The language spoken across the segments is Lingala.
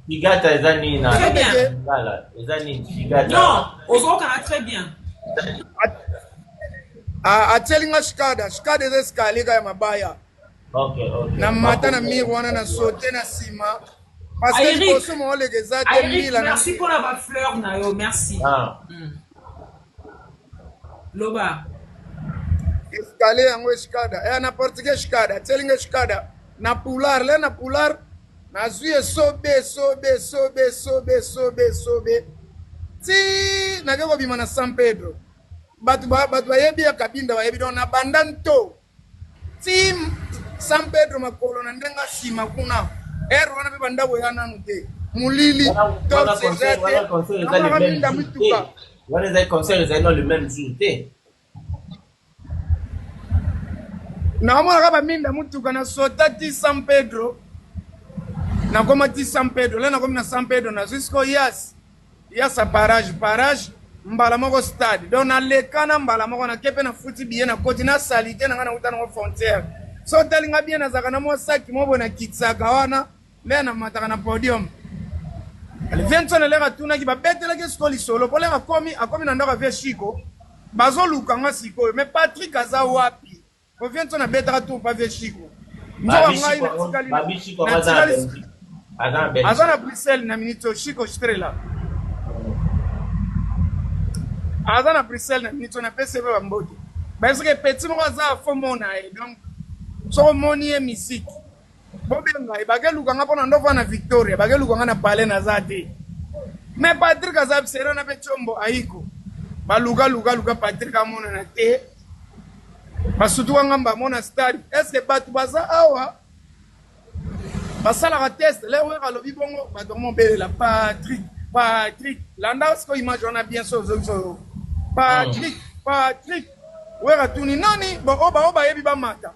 Figata ezani na. Très bien. Voilà, ezani figata. Non, ozokana très bien. Atelinga shikada eza ya mabaya. Okay. Na mata na mire wana na sote na sima. Parce que liboso mo legeza te mila na. Merci pour la fleur na yo, merci. Loba. Escalier yango shikada. Na portugais shikada, atelinga shikada. Na pular, le na pular. Na zuye sobe. Ti na gego bima na San Pedro. Batu bayebi ya kabinda bayebi don na bandanto. Ti San Pedro makolo na ndenga sima kuna. Wana be bandabo yana nute. Mulili top sezete. Wana za concert za no le même jour te. Na mwana kaba minda mutuka na sota ti San Pedro. Na koma ti San Pedro, le na komi na San Pedro na jusqu'au Yas a parage mbala moko stade. Donc na lekana mbala moko na kepe na futi bien na koti na salite na ngana utana ko frontière. So talinga bien na zaka na mo saki mo bona kitsaka wana le na mataka na podium. Ale Vincent le ratuna ki ba betela ke skoli solo pour le akomi na ndaka via Chico. Bazo lukanga siko mais Patrick aza wapi? Ko Vincent na betela tout pas via Chico. Azana Bruxelles na minito Chico Strela. Azana Bruxelles na minito na PCV Bambodi. Parce que petit mo za fo mona e donc so moni e musique. Bobenga e bageluka nga pona ndova na Victoria, bageluka nga na Palais na zate. Mais Patrick azab sera na Pechombo aiko. Baluga Patrick amona na te. Basutu ngamba mona stade. Est-ce que batu baza awa? Basala test le wera lobi bongo ba domo bele la Patrick. Landa sko image on a bien so. Patrick. Wera tuni nani ba oba yebi ba mata.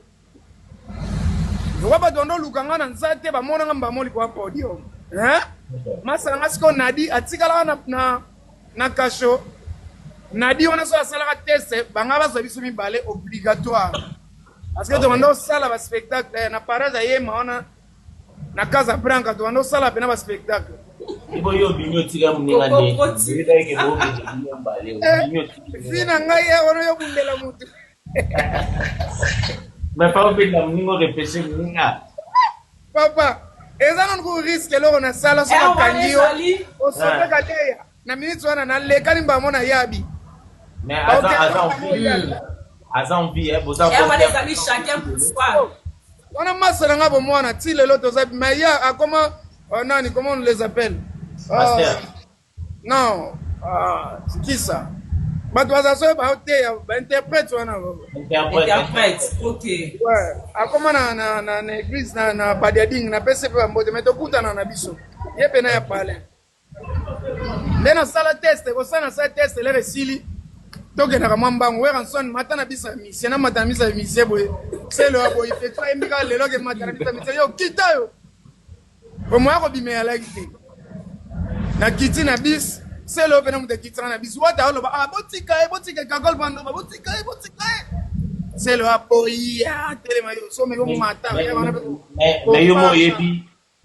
Waba dondo lukanga na nzate ba mona ngamba moli kwa podium. Masala ngasko nadi atikala na kasho. Nadi on a so asala test banga bazo biso mibale obligatoire. Parce que demando sala ba spectacle na parade yema ona na Casa Branca demando sala pena ba spectacle. Ibo yo binyo tiga muninga ne. Bida yake bo binyo mbale. Fina ngai wana yo kundela mutu. Mais pas obéir muningo repêcher muninga. Papa, ezana ko risque lo na sala so kangiyo. O so ka teya. Na minutes wana na le kanimba mona yabi. Mais Asa envie, boza les amis chacun pour soi. On a masse na ngabo mwana ti lelo to za mais ya comment nani comment on les appelle? Non, c'est qui ça? Bah toi ça soit ba interprète wana. Interprète. OK. Ouais, comment na église na badiading na PCP Bambodi mais to kutana na biso. Yepe na ya pale. Ndena sala test, ko sana sa test le resili. Donc na kamambango wera son matana bisa mission na matana bisa mission boy c'est le boy fait toi embika le loge matana bisa mission yo kita yo au moins ko bimela kiti na kiti na bis c'est le pena muta kiti na bis wata lo ba botika kakol bando ba botika c'est le apoya telema yo so me ko mata mais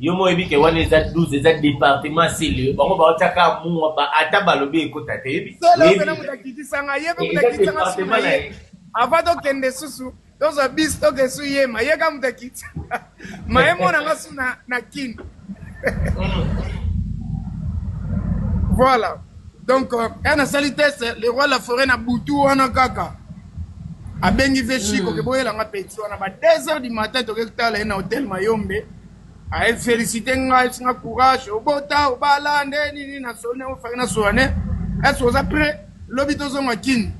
yo mo yebi ke wana eza 12 eza département sile bango ba otaka mu ba ata balobi ekota te yebi solo na mutakitisa yebe mutakitisa suma ye avado kende susu dozo bis to ke su ye ma yega mutakitisa ma emo na ngasu na kin voilà donc ana salitesse le roi la forêt na butu wana kaka abengi veshiko ke boyela nga petit wana ba 2h du matin to ke tala na hôtel Mayombe. A félicité ngai singa courage obota obala ndeni na sone ofakina soane est-ce que après lobito zo makin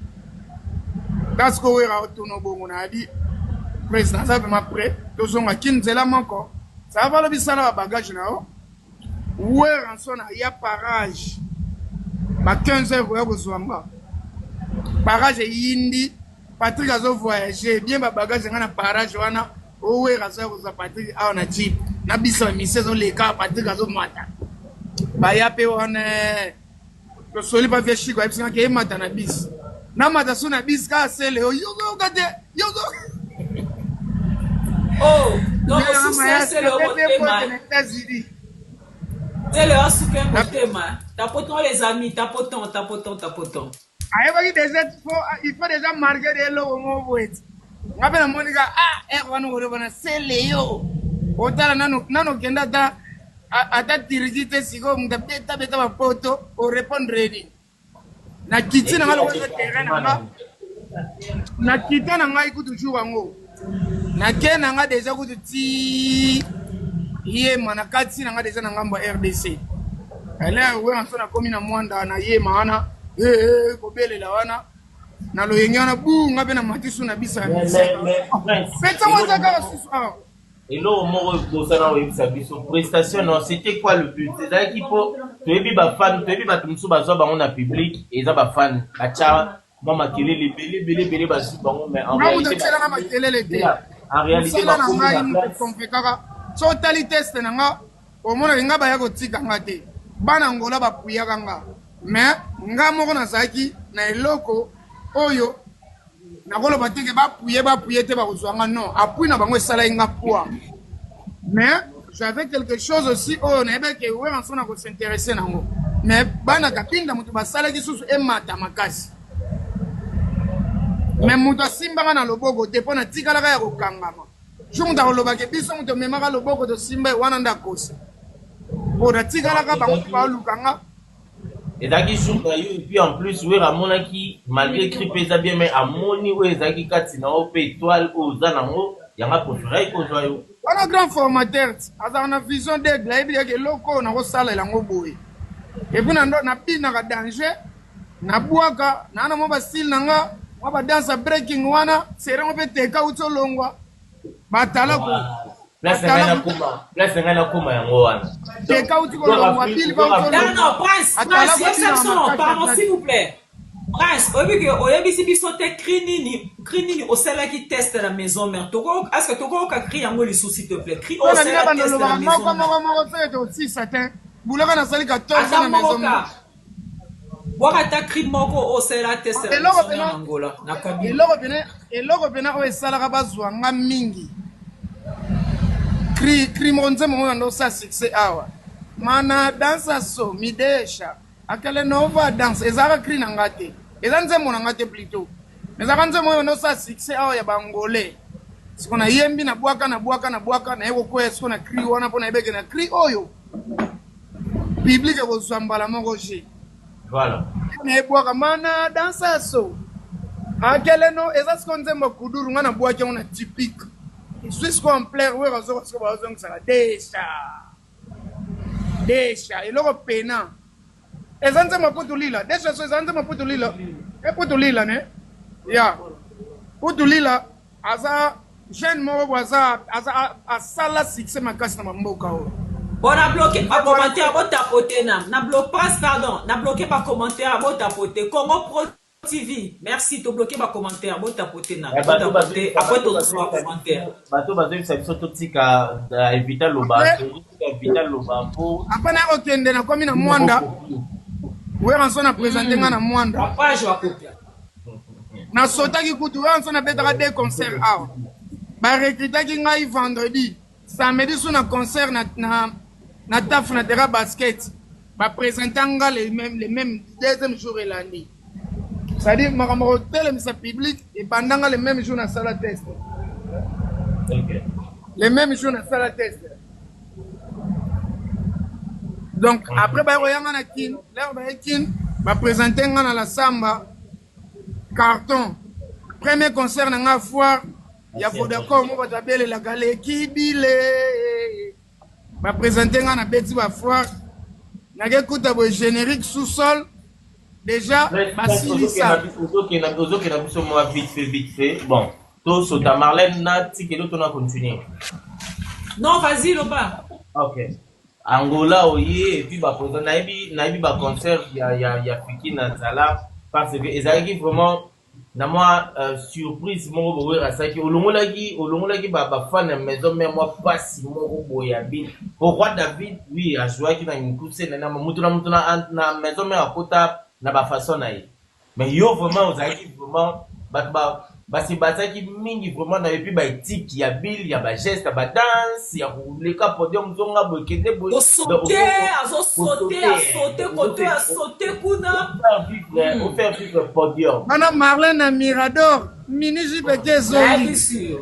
parce que wera otono bongo na di président ça vraiment prêt to zo makin zela manko ça va lobi sala bagage na o wera sona ya parage ba 15h ya bozwamba parage yindi Patrick azo voyager bien ba bagage ngana parage wana o wera ça ko za Patrick a on a dit na biso misezo leka Patrick azo mata ba ya pe one to soli pa vieshi ko epsinga ke mata na bis na mata so na bis ka sele yo gade yo oh donc c'est le C'est le super thème. Tapotons les amis, tapotons. ayebaki déjà il faut déjà marquer de eloko moko boyeti nga mpe namonika ere wana kolobana sele yo otala nano kenda ata tiriki te sikoyo mutu abeta bapoto orépondre nini nakiti na nga lokoza terrain na nga nakita na ngai kutu jour yango nake na nga déjà kutu ti yema na kati na nga déjà na ngambo ya RDC ele weranso nakomi na mwanda na yema wana kobelela wana na loyenge wana bunga mpe na matisu na bisa ya petango eza kaka susu awa eloko moko bosana oyebisa biso prestation non c'était quoi le but ezalaki mpo toyebi bafan toyebi bato mosusu bazwa bango na public eza bafan batya mwa makelele ebele bazwi bango mais en réalité otelanga makelele te en réalité na ngai konfe kaka so otali teste na nga omonaki nga baya kotika nga te bana ngola bapuyaka nga mais nga moko nazalaki na eloko oyo nakoloba teke bapuye te bakozwa nga non apui na bango esalaki nga poa mais j'avais quelque chose aussi oyo nayebeke weranso na kosinteresse nango mais bana kapinda moto basalaki susu emata makasi mais moto asimbaka na loboko te mpo natikalaka ya kokangama so moto akolobake biso moto omemaka loboko tosimba wana nde akosa po natikalaka bango baoluka nga ezalaki jour na yo epuis en plus oyo amonaki malgré cri mpe eza bien mais amoni oyo ezalaki kati na yo mpe étoile oyo oza nango yanga préféré kozwa yo wana grand formateur ti azalaka na vision d'aigle ayebi yake eloko oyo nakosalela yango boye epuis nabinaka danger nabwaka naa na mwa basile na nga mwa badanse breaking wana serengo mpe teka uti olongwa batala ko place ngai nakoma yango wana teka uti kolongwa bili non prince exception pardon s'il vous plaît prince oyebisi biso te cri nini osalaki test na maison mère est-ce que tokoyoka cri yango lisusu s'il te plaît cri osala test na maison moko seke tosisa te bulaka nasali 14 na maison mère bwaka ta cri moko osala test na maison mère Angola na kabila eloko pena oyo esalaka bazwa nga mingi cri moko nzembo oyo ndosa succès awa mana dansa so midesha akele nova danse ezalaka cri na nga te eza nzembo na nga te plutôt ezalaka nzembo oyo ndosa succès awa ya bangolais siko nayembi nabwaka naye kokwea siko na cri wana mpo nayebeke na cri oyo publike kozwa mbala moko je voilà nayebwaka mana dansa so akele no eza siko nzembo kuduru nga nabwaki yango na typique suis complet we razoko siko bazongisaka desha eloko pena eza nzembo mpo tolila desha so eza nzembo mpo tolila mpo tolila ne ya mpo tolila aza jeune moko bo asala succès makasi na bamboka oyo bon na bloqué ba commentaire botapote na bloqué ba commentaire botapote Congo Pro TV merci to bloqué ba commentaire botapote na botapote après to soit commentaire bato bazobisa biso totika evita loba mpo apana okende na komi na mwanda weranso na présente nga na mwanda page wa kopia nasotaki kutu weranso nabetaka de concert awa barekritaki ngai vendredi samedi so na concert na taf na terrain basket baprésente nga le même deuxième jour elandi c'est-à-dire makambo kotelemisa public ebandanga le même jour nasala test le même jour nasala test donc après bayekoyanga na kine lere baye kine baprésente nga na la samba carton premier concert na nga foire ya vodacom mo bato abelelaka lekibile baprésente nga na beti bafoire nakekuta boye générique sous-sol déjà basilisa ozokenda biso mwa vite fait bon tosota Marlène na tikelo tona continuer non vas-y loba ok Angola oye epuis baprésente nayebi baconcert ya fiki na nzala parce que ezalaki vraiment na mwa surprise moko boye asalaki olongolaki bafana ya maison mère mwa pasi moko boye ya bino pourquoi David oui ajouaki na nkuse na mutu na maison mère akota na bafaçon na ye mais yo vraiment ozalaki vraiment bato basi bazaki mingi vraiment na epi ba éthique ya bill ya ba geste ya ba danse ya koleka podium zonga bokende boy sauter côté à sauter kuna on faire vivre podium Mana Marlène na Mirador miniji peke zoli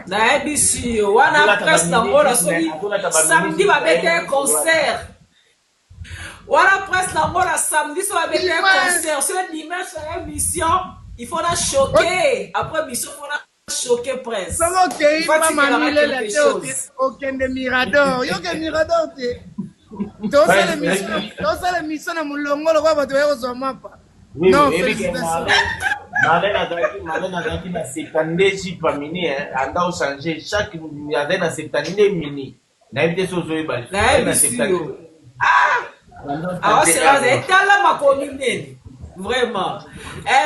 na ebisi wana presse na ngola soki samedi ba bete concert wana presse na ngola samedi so ba bete concert so dimanche à émission il faut la choquer. Après mission, il faut la choquer presse. Comment que pas manile la tête aucun de Mirador. Yo que Mirador te. Tosa la mission na mulongo lo kwa bato yo mapa. Non, félicitations. Marlène Azaki na 72 chips mini anda au changer chaque Marlène na 72 mini. Na évité sozo ebali. Na 72. Ah, c'est là étala makomi nene. Vraiment.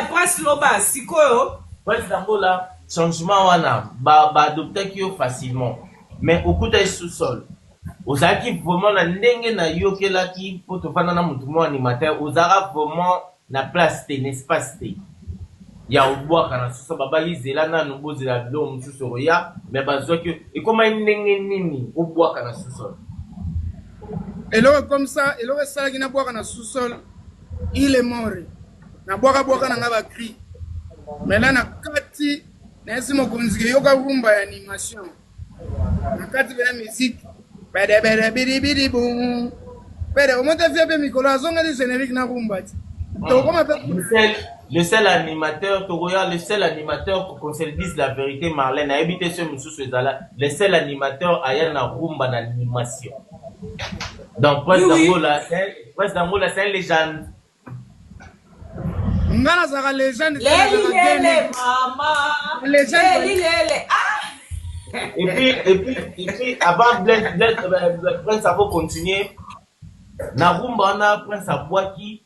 Presse Loba, sikoyo. Presse d'Angola, changement wana, ba adopter qui facilement. Mais au coup de sous-sol. Ozaki vraiment na ndenge na yokela ki pour te fana na mutumo animateur, ozara vraiment na place te, n'espace te. Ya obwa kana sous baba yizela na nubozi la bilo mususu roya, mais bazo que et comment ndenge nini obwa kana sous-sol. Et là comme ça, et là ça qui na boire kana sous-sol, il est mort. Na boka na nga ba cri mais là na kati na esi mokonzi yoka rumba ya animation na kati de la musique bede bede bidi bidi boum bede o monte fait mikolo azonga di générique na rumba to comment le seul animateur to regarde le seul animateur qu'on se dise la vérité Marlène a habité ce mususu ezala le seul animateur aya na rumba na animation donc Presse d'Angola c'est une légende. Ngana zaka légende lele mama lele et puis avant Prince a continuer na rumba na Prince Abwaki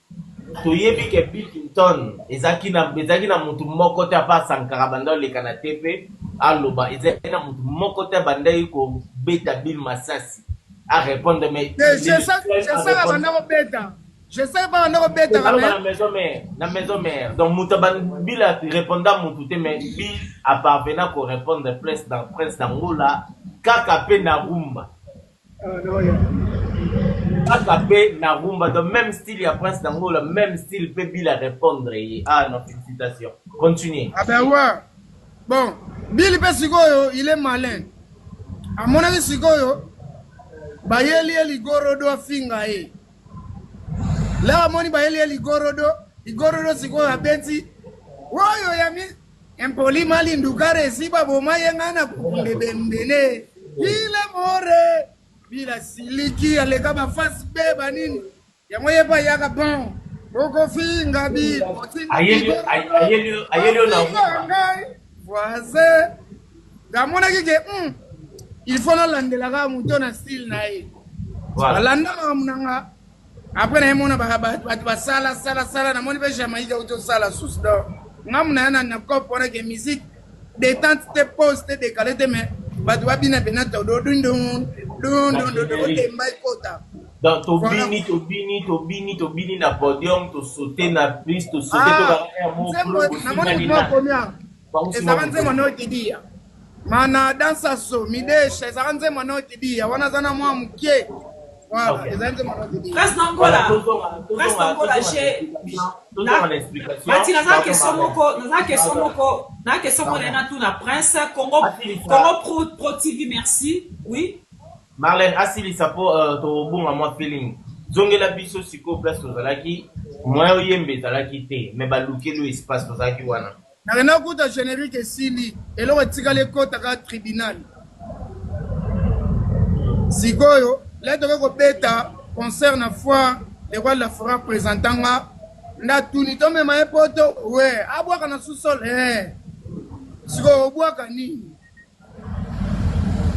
toyebi ke Bill Clinton ezaki na mutu moko te apa Sankara banda le kana tepe aloba ezaki na mutu moko te banda ko beta Bill Masasi a répondre mais c'est ça banda ko beta. Je sais pas, on a bête à la maison mère. Donc, Moutaban Bill a répondu à Moutouté, mais Bill a parvenu à répondre Presse d'Angola, Kakapé Narumba. Kakapé Narumba, dans le même style, il y a Presse d'Angola, même style, peut Bill à répondre. Ah, non, félicitations. Continuez. Ah ben ouais. Bon, Bill Pesigoyo, il est malin. À mon avis, Sigoyo, Bayeli Gorodo Fingae. Là, moni ba ele igorodo siko ya beti. Woyo yami empoli mali ndukare siba boma yengana kumbebembene. Ile more bila siliki aleka ba face beba nini. Yamoye ba yaka bon. Boko finga bi. Ayeli na rumba. Voisin. Gamona kike il faut la landela ka muto na style na ye. Voilà. Landa munanga. Après na mona ba sala na moni be Jamaïque auto sala sous do ngamna na ko pona ke musique détente te poste décalé te mais ba doit bina benata do dun mbay kota donc to bini na podium to sauter na piste to sauter to ba mo na moni mo combien et ça va nzema no tidia mana dansa so mideshe ça va nzema no tidia wana zana mwa mkie. Voilà, Presse d'Angola, j'ai na question moko na Prince Congo Pro TV, merci. Oui. Marlène asili sapo to bonga moi feeling. Zongela biso siko place to zalaki, moi oyembe zalaki te, mais ba lukelo espace to zalaki wana. Na rena kuta générique sili, elo etikale kota ka tribunal. Sikoyo là, tu as bêta concert na fois les rois de la forêt présentant na tout ni tombe ma poto ouais aboua kana sous-sol siko boua kani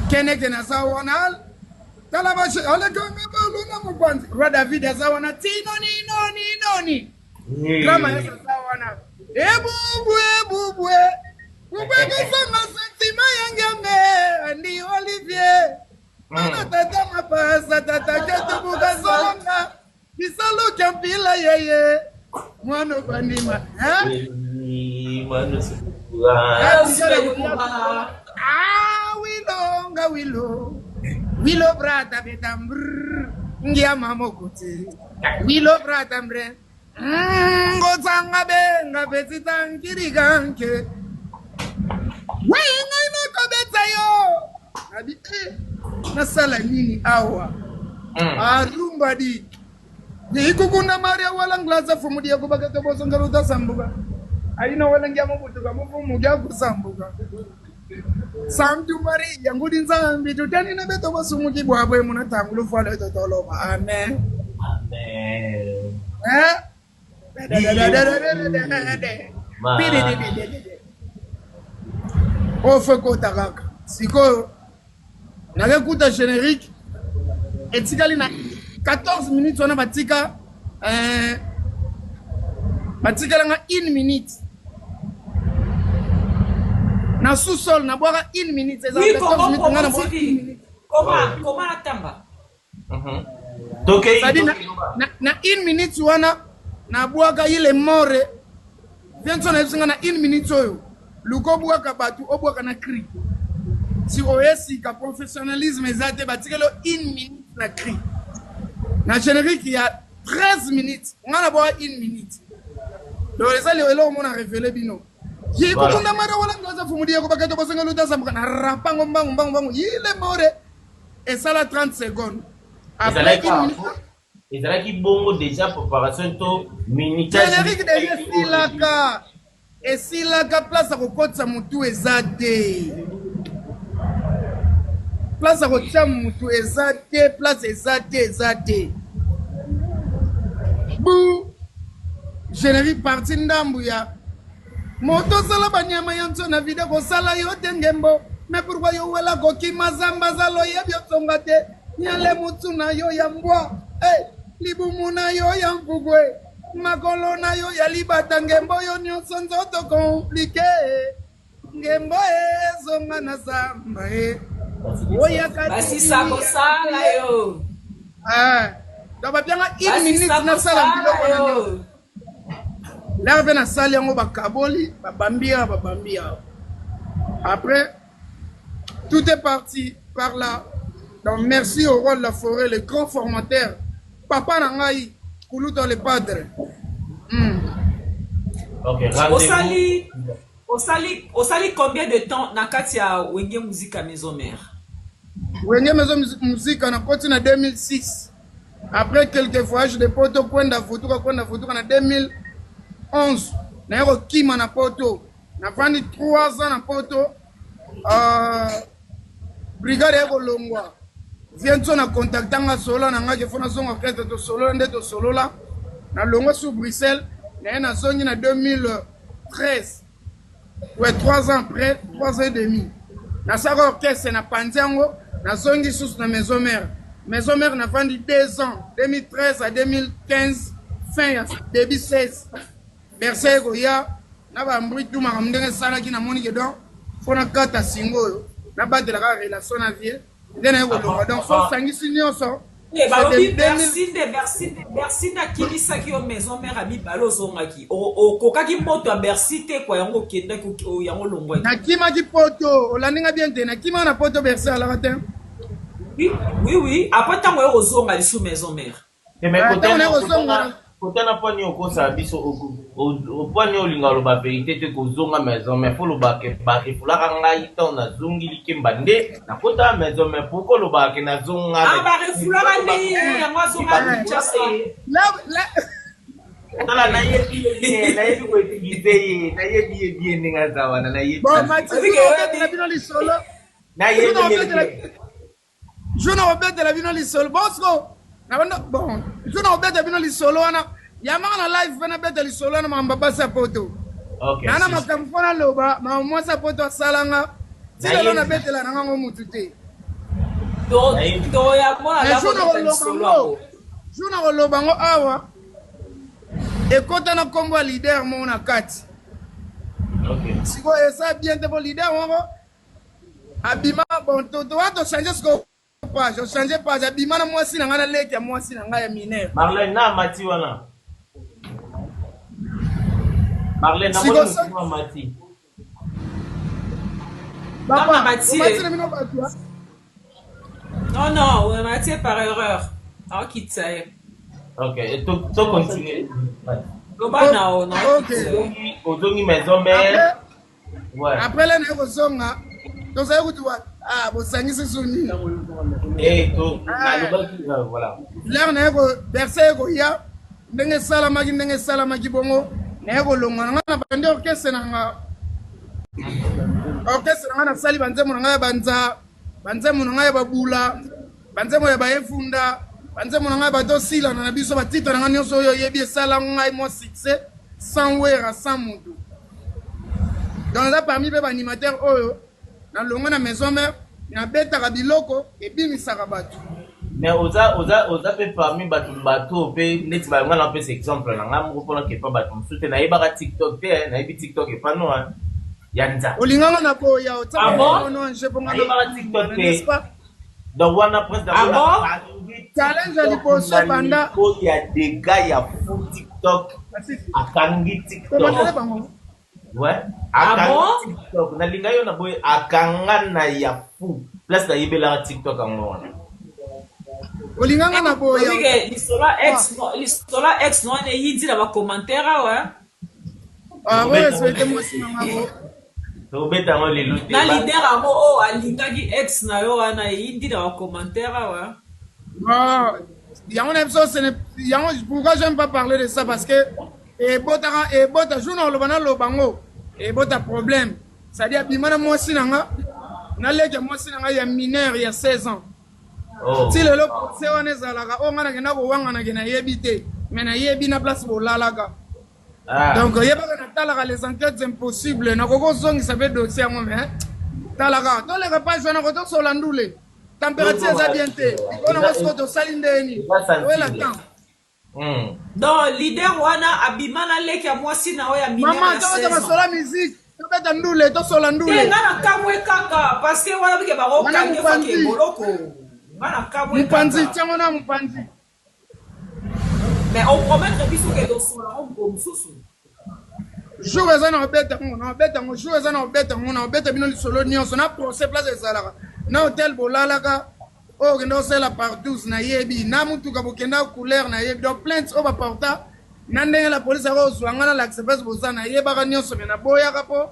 kene na sawana tala ba ole kanga ba luna mo kwanza roi David azawana tino ni drama ya sawana ebu sanga sentima yangambe andi Olivier. Mana tata mapasa tata ketu bukazonga bisalo kampila yeye mwana bandima Wilo brata betam ngia mamokuti wilo brata mbre ngozanga benga betitang kiriganke wenga inoko betayo abi nasala nini awa arumba di ikukuna maria wala nglaza fumudia kubagata bosonga ruta sambuka aina wala ngia mabutuka mufumu gya kusambuka Samtu mari yangu dinzambi tutani na beto basumuki bwabwe munatangulu falo totoloba amen Amen. Ofe kota kaka siko nagekuta générique etikali na 14 minutes wana batika batikala nga 1 minute na sous-sol na boire 1 minute. Oui, comment la tamba? Na 1 minute wana na boire ile more. Viens na zinga na 1 minute oyo. Luko boire batu oboire na cri. Si oesi ka professionnalisme ezate batikelo 1 minute na cri. Na générique il y a 13 minutes. On a boire 1 minute. Donc les allez là on a révélé bino. Qui kukunda mara wala ngoza fumudia kubakato basenga luta sambuka na rapango mbangu ile more et ça la 30 secondes après et ça qui bongo déjà préparation to minutage générique de silaka et silaka place à kokotsa mutu ezate place à kokotsa mutu ezate place ezate bou générique parti ndambu ya moto sala banyama yanzo na video ko sala yo tengembo mais pourquoi yo wala ko kimazamba zalo yebyo tsongate nyale mutsu na yo yambwa libumu na yo yamvugwe makolo na yo yalibata ngembo yo nyonso nzoto komplike ngembo zonga na zamba oya kati basi sako sala yo doba byanga 1 minute na sala biloko yo. Là, on a salé en Kaboli, Babambia. Après, tout est parti par là. Donc, merci au roi de la forêt, le grand formateur. Papa Nangaï, Koulouto le padre. Osali combien de temps Nakatia Wenge Musique à Maison Mère? Wenge Maison Musique, on a continué en 2006. Après quelques voyages de Poto, Kwenda Futuka en 2011. Naero Kima na Poto. Na fandi 3 ans na Poto. Brigade Ego Longwa. Viens na contactanga solo na ngaje fona zonga kete to solo ndeto solo la. Na Longwa sur Bruxelles. Na zongi na 2013. Ouais, 3 ans après, 3 ans et demi. Na saka orchestre na Panziango. Na zongi sous na Maison Mère. Maison Mère na fandi 2 ans. 2013 à 2015. Fin début 16. Bercé goya na ba mbritu makamndenge sala ki na moni ke donc fona kata singo na ba de la relation na vie ndena ko lo donc so sangi sinyo so Bercy na kilisa ki o Maison Mère abi balo zongaki o kokaki moto a Bercy te kwa yango kenda ko yango longwa na kima ki poto olandinga bien te na kima na poto Bercy ala matin oui après tant o zonga li sous Maison Mère mais côté na poni okosa biso o poni olinga lo ba vérité te ko zonga Maison mais faut lo ba ke ba ke fulaka ngai to na zungi likemba nde na kota Maison mais pourquoi lo ba ke na zonga ba ke fulaka nde ya ngazonga chase tala na yebi ko etigizeye na yebi bien ninga zawana na yebi bon matiki na bino li solo na yebi je n'en obète la bino li solo bosco. Bon, je n'ai pas de li solo wana. Yamana live vena bete li solo na mamba sa poto. Okay. Nana makamfona loba, ma mo sa poto salanga. Silo na bete la nanga mutute. Do ya mo la poto solo. Juna loba ngo awa. E kota na kombo leader mo na kati. Okay. Siko esa bien te bo leader ngo. Abima bon to wato changer sko. Je change pas, j'ai mal moi si na leki ya moi si na ya mineur. Marlène na mati wana. Marlène na mo mati. Papa, Mathie. Non, on m'a tiré par erreur. Ah, quitte ça. Ok, et tu continues. Loba non, Ok. Ozongi maison mère. Ouais. Après là, nous sommes là. Donc ça veut dire ah, vous savez c'est soni. Et tout. Voilà. Là, nous avons verset ko ya. Ndenge salama ki bongo. Na ko longa na bande orchestre na nga. Orchestre na sali banzemo na nga banzemo na nga babula. Banzemo ya baefunda. Banzemo na nga batosila na biso batita na nga nyonso oyo yebi sala ngai mo succès sans wera sans mutu. Dans ça parmi les animateurs oyo na longa na maison mère na beta biloko et bimisaka bato. Mais oza pe parmi bato pe neti ba ngana pe exemple na ngam ko pona ke pa bato msute na yeba TikTok te na yebi TikTok e pa no yanja. Olinganga na ko ya otsa no je ponga na TikTok te. Donc wana presque challenge ali poso banda ko ya des gars ya TikTok akangi TikTok. Ouais. TikTok. Na linga yo na boy akangana ya fou. Place na yebela TikTok angona. Olinganga na boya. L'histoire ex non ne yidi na ba commentaire ouais. Ah ouais, respecte moi si ngako. To beta ngo le lutte. Na leader amo o alinga gi ex na yo na yidi na ba commentaire ouais. Ah, yango na biso pourquoi j'aime pas parler de ça parce que et bota journal lobana lobango et bota problème c'est-à-dire bimana mwasi nanga na leke mwasi nanga ya mineur ya 16 ans. Oh. Si le procès on ezalaka o ngana kena ko wanga na kena yebite mais na yebi na place bolalaka. Donc yebaka na talaka les enquêtes impossibles na koko zongi ça fait dossier moi mais talaka to le pas jona ko to solandule température za bien te on a ko to salindeni wela temps. Non, leader wana abimana leki ya mwasi na oya mineur. Maman, tu vas sola musique. Tu vas t'andouler, tu sola ndouler. Ngana kamwe kaka parce que wana bike baro kange fake boloko. Ngana kamwe. Mupanzi, tiens on a mupanzi. Mais on promet que biso ke do sola on go mususu. Jour ezana obeta ngo, jour ezana obeta ngo, na obeta bino lisolo nyonso na procès place ezalaka. Na hotel bolalaka. Oh, kendo sela partout na yebi na mutu ka bokenda couleur na yebi donc plainte o ba porta na ndenge la police a zwanga na access bozana yeba ka nyonso na boya ka po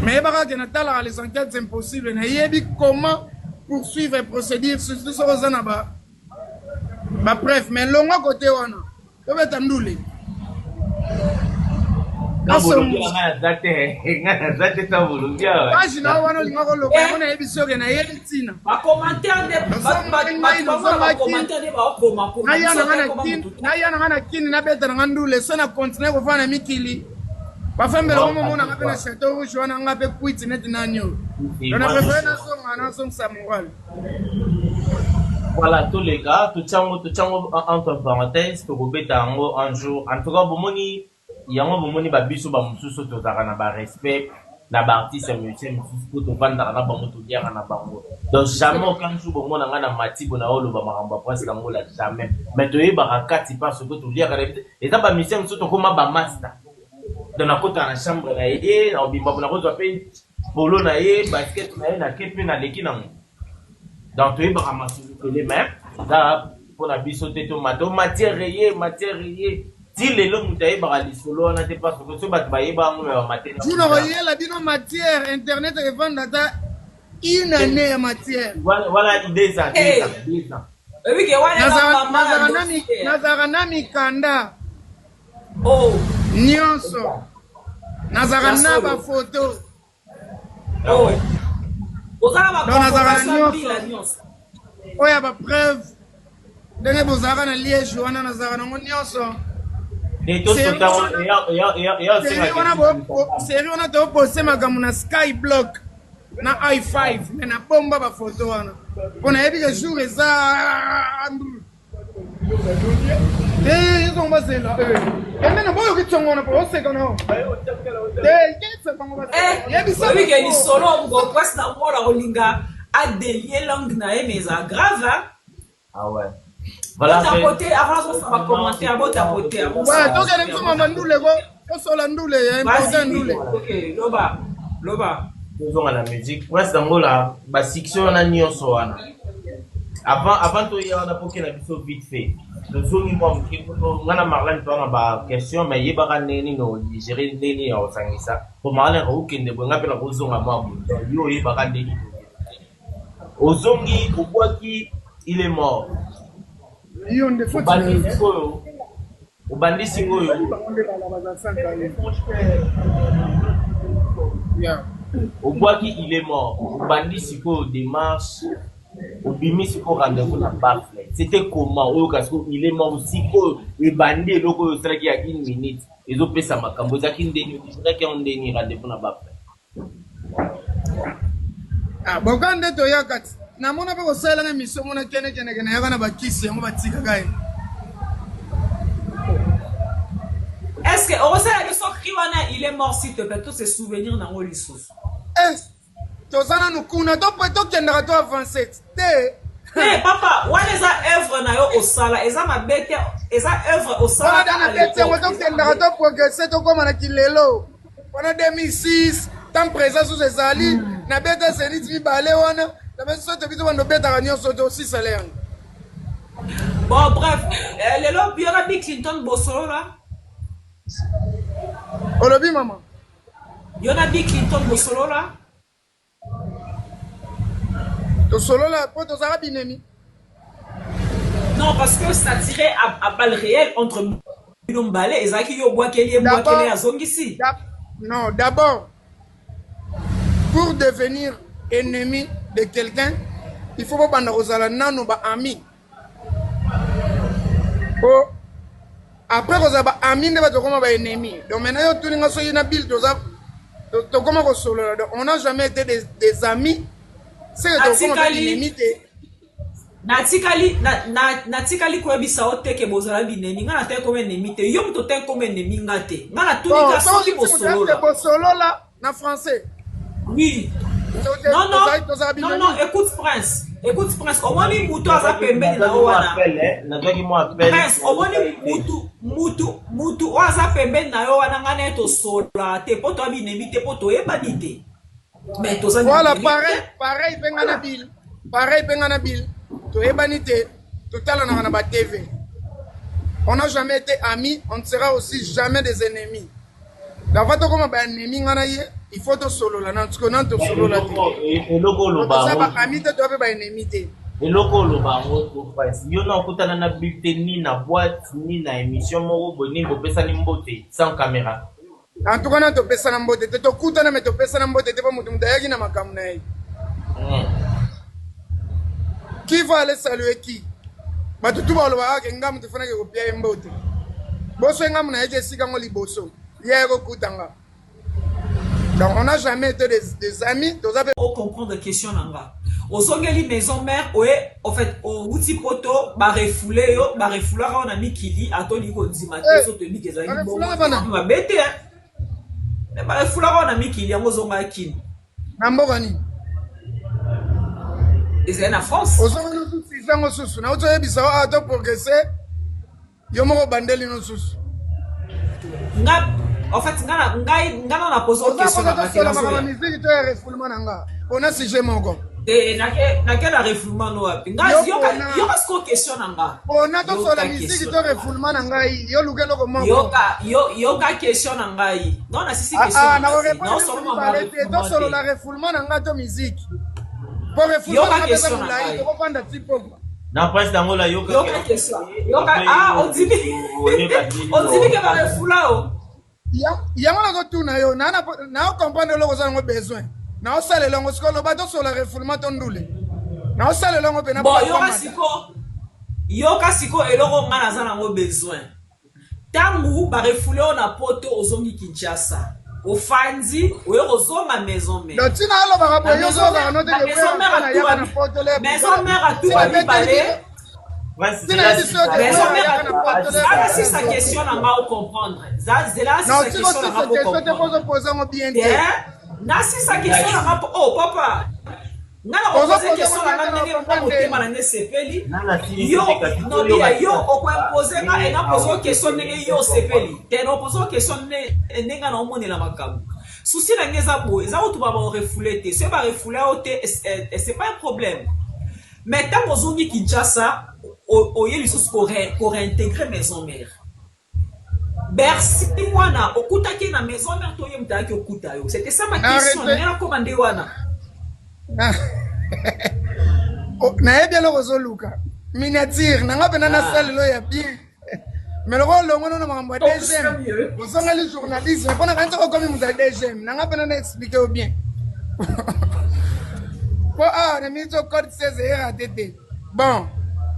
mais yeba ka na tala les enquêtes impossibles na yebi comment poursuivre et procéder surtout sur zana ba bref mais longo côté wana to beta ndule Pagina wana lingako loka wana ebiso ke na yebitina. Ba commentaire de ba commentaire de ba koma ko. Na yana ngana kini na beta na ndule sana continue ko fana mikili. Ba fambela ko mona ngape na chateau rouge wana ngape quit net na nyo. Dona préféré na son samurai. Voilà tous les gars, tout chango entre parenthèses to beta ngo un jour. En tout cas bomoni yango bomoni ba biso ba mususu tozaka na ba respect na ba artiste musicien mususu ko to vanda na bango to diaka na bango. Donc jamais aucun jour bomona nga na matibo na olo ba maramba presque ngo la jamais. Mais to yeba rakati parce que to diaka et ça ba musicien mususu to koma ba master. Dans la côte na chambre na ye na obimba na ko to pe polo na ye basket na ye na kepe na leki na ngo. Donc to yeba ramasser les mêmes da pour la biso te to mato matière rayée. Si les longs mutaïs barali solo on a des pas que ce bat baye ba mu wa matin. Tu n'auras la bino matière internet et vendre data une année à matière. Voilà l'idée ça. Oui que wana nazara nami kanda. Oh, nyonso. Nazara na ba photo. Oh. Ozala ba nyonso. Oya ba preuve. Denge bozara na Liège wana nazara na nyonso. Série on a to poster makambo na Skyblock na i5 mais na bomba ba photo wana on a yebi que jour eza ils ont basé là et maintenant boyo kitongo na po seka na qu'est-ce qu'on va yebi que ni solo ngo presque na mola olinga a délier langue na mais ça grave hein. Ah ouais. Voilà. Tapoter avant de faire commenter avant tapoter. Ouais, donc elle est comme mandule go, on sola ndule, important ndule. OK, loba. Faisons à la musique. Prince Dangola, section on a nyonso wana. Avant to ya na poke na biso vite fait. Le zone moi ngana Marlène to na question mais yeba neni no gérer neni ya osangisa. Pour Marlène o kende bonga pela ko zonga moi. Yo yeba neni. Ozongi Obwaki il est mort. Yo nde faut Obandi singoyo. Obwaki il est mort. Obandi siko démarche. Obimi siko rendez-vous na Barclay. C'était comment? Il est mort siko et bandi loko sera qui a 1 minute. Ils ont payé sa makambo zaki ndeni. C'est qui on ndeni rendez-vous na Barclay. Ah bokande to yakati. Na mona pe ko sala na mission mona kene yakana bakisi yango batika kai. Est-ce que on sait que son Kriwana il est mort s'il te plaît tous ces souvenirs dans l'Issus. Tozana nukuna to peut kendra to avancer. Eh papa, wa les œuvres na yo au sala, eza mabete, eza œuvre au sala. Wana na bete ngo to kendra to progresser to koma na kilelo. Wana 2006, tant présent sous ces ali, na bete senit mi balé wana, na bete soto biso wana bete ranyo soto aussi salaire. Bon bref, les lobby y aura Bill Clinton Bosolo là. Olobi maman. Y en a Bill Clinton Bosolo là. To solo là pour to sara binemi. Non parce que ça tirait à balles réelles entre Bilombale et Zaki yo Boakeli à Zongisi. Non, d'abord pour devenir ennemi de quelqu'un, il faut pas banda kozala nanu ba ami. Oh après qu'on a ami ne va te comment ennemi. Donc maintenant tout le monde soit une build to comment ko solo là. On n'a jamais été des amis. C'est que comment ennemi. Natikali kwa bisa ote ke bozala binemi ngana te comme ennemi te yo mto te comme ennemi ngate ngana tout les cas soki bosolo là na français. Oui. Non, écoute Prince, au moins il moutou à sa pembe na wana. Prince, au moins moutou à sa pembe na wana ngana to sola te poto abinemi te poto ebanite. Mais to voilà pareil pengana bil. To ebanite total on a ba TV. On n'a jamais été amis, on ne sera aussi jamais des ennemis. La fois comme ba ennemi ngana ye il faut to solo là nan to solo là et loko lo ba ça ba ami te to ba ennemi te et loko lo ba ngo price yo na kutana na bulletin ni na boîte ni na émission moko boni bo pesa ni mbote sans caméra en tout cas na to pesa na mbote te to kutana me to pesa na mbote te ba mutu mutayaki na makamu na ye qui va aller saluer qui ba tutu ba lo ba ke ngam te fana ke ko pia mbote boso ngam na yeke sika ngo liboso yego kutanga. Donc on n'a jamais été des amis. On comprend des questions nanga. Au songeli maison mère, ouais, en fait, au outil poto, ba refoulé yo, ba refoulera on a mis kili, atoli ko dimate, so te mi kezali bon. Ma bête hein. Mais ba refoulera on a mis kili, ngo zonga kin. Namboka ni. Et c'est en France. Au zonga no susu, zango susu, na oto yebisa wa ato progresser. Yo moko bandeli no susu. En fait, ngana na pose une question la musique to refoulement nanga. On a sujet mongo. Et na quel refoulement no api. Ngazi yo parce que question nanga. On a to sur la musique to refoulement nanga yo lugelo ko mongo. Yo ka question nanga yi. Non na sisi question. Non seulement to sur la refoulement nanga to musique. Pour refoulement nanga question nanga yi to panda tipo. Na presse dangola yo ka question. On dit que va refoulao. Yango na ko tuna yo na comprendre lo ko za ngo besoin na o sale longo skolo ba to sur la refoulement to ndule na o sale longo pe na bon yo kasiko eloko ngana za na ngo besoin tangu ba refouler na poto ozongi Kinshasa o fanzi o yo kozonga maison mère donc tina alo ba bo yo zo ba no te ke na poto le maison mère a tout balé. Si sa question n'a pas à comprendre. Si sa question n'a pas à comprendre. Si sa question n'a pas oh papa. On va poser une question à la CPL. Yo, on peut poser une question yo CPL. On pose une question souci na ngeza boy ça tu vas refoulé te c'est pas refoulé c'est pas un problème mais tant ozongi Kinshasa oye lisusu ko réintégrer maison mère Bercy wana okutaki na maison mère to yemta ki okuta yo c'était ça ma question na commandé wana na bien le rozoluka miniature nanga pena na salle lo ya bien mais le rôle longo na mambo deuxième osanga le journalisme pona kanza ko comme muta deuxième nanga pena na expliquer au bien pour na mito code 16 era tete bon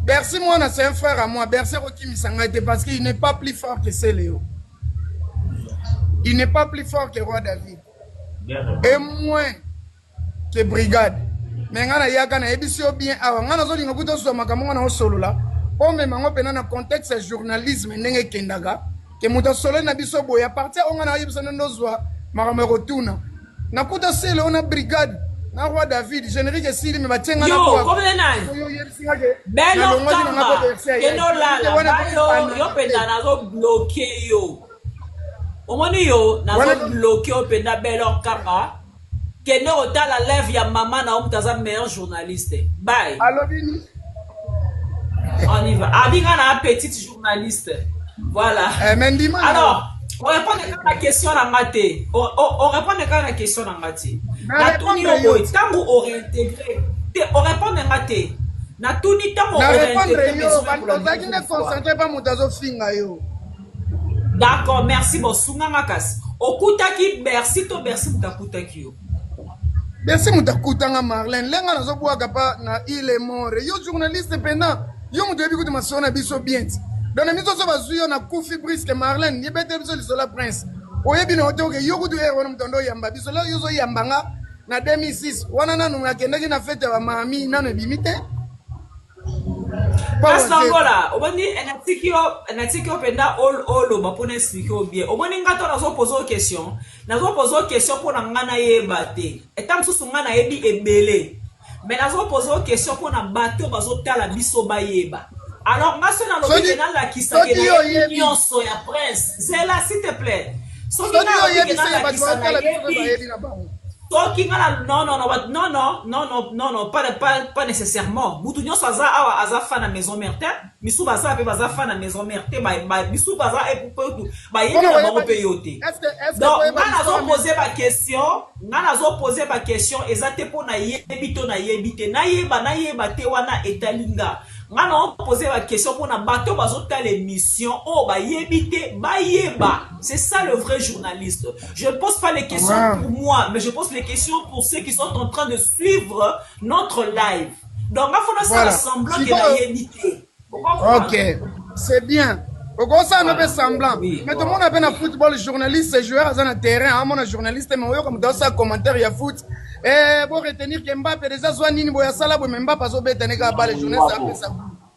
Bercy moi c'est un frère à moi Bercy Roki Misanga était parce qu'il n'est pas plus fort que Céléo il n'est pas plus fort que Roi David et moins que Brigade mais ngana yaka na ebisio bien awa ngana zo linga kuto so makambo na solo la o me mango pena na contexte journalisme ndenge kendaga ke muto solo na biso boya partir o ngana yebisa ndozwa makambo rotuna na kuto sele ona Brigade na Roi David générique sili me batenga na kwa yo comme nani yo yebisa ke belo kamba keno la yo penda na zo bloquer yo omoni yo na zo bloquer o penda belo kamba keno otala lève ya maman na omtaza meilleur journaliste bye allo bini on y va abinga na petite journaliste voilà alors on répond à la question na maté on répond à la question na maté na tuni yo tango o réintégrer on répond à maté na tuni tango o réintégrer ozaki ne concentré pas mutazo finga yo d'accord merci bosunga makasi okutaki Bercy to Bercy mutakutaki yo Bercy mutakutanga Marlène lenga nazo bwaka pa na il est mort yo journaliste pendant yo mutu yebi kuti masona biso bien donc miso so bazuyo na kufi brisque Marlène ni bete biso lisola prince oyebi na otoke yo kutu ero na mtondo yamba biso la yo zo yambanga na 2006 wana nanu ngakendaki na fete wa mami nanu ebimite Pastangola obani enatiki penda all ba pona expliquer bien obani ngato nazo poser question pour na ngana yeba te etam susu ngana yebi ebele mais nazo poser question pour na bato bazo tala biso ba yeba alors nga sona lobi na la kisake na nyonso ya prince c'est là s'il te plaît so ki na yebi na la kisake non, pas nécessairement. Boutouignon Saza a fan à maison mère, Missou Baza a fan à maison mère, Missou Baza est pour tout. Donc, on a posé ma question, exactement pour na yebito na yebite, na yeba te wana etalinga. On a posé la question pour na bateau bazota l'émission, oh ba yebite, ba yeba. C'est ça le vrai journaliste. Je ne pose pas les questions pour moi, mais je pose les questions pour ceux qui sont en train de suivre notre live. Donc, il faut faire semblant qu'il y a yebite. Ok, c'est bien. Pourquoi ça on fait semblant? Mais tout le monde a un football journaliste, joueur dans le terrain, mon journaliste, mais comme dans sa commentaire, il y a foot. Et pour retenir que Mbappé déjà soit nini boya sala bo Mbappé pas obé tenega ba les journalistes après ça.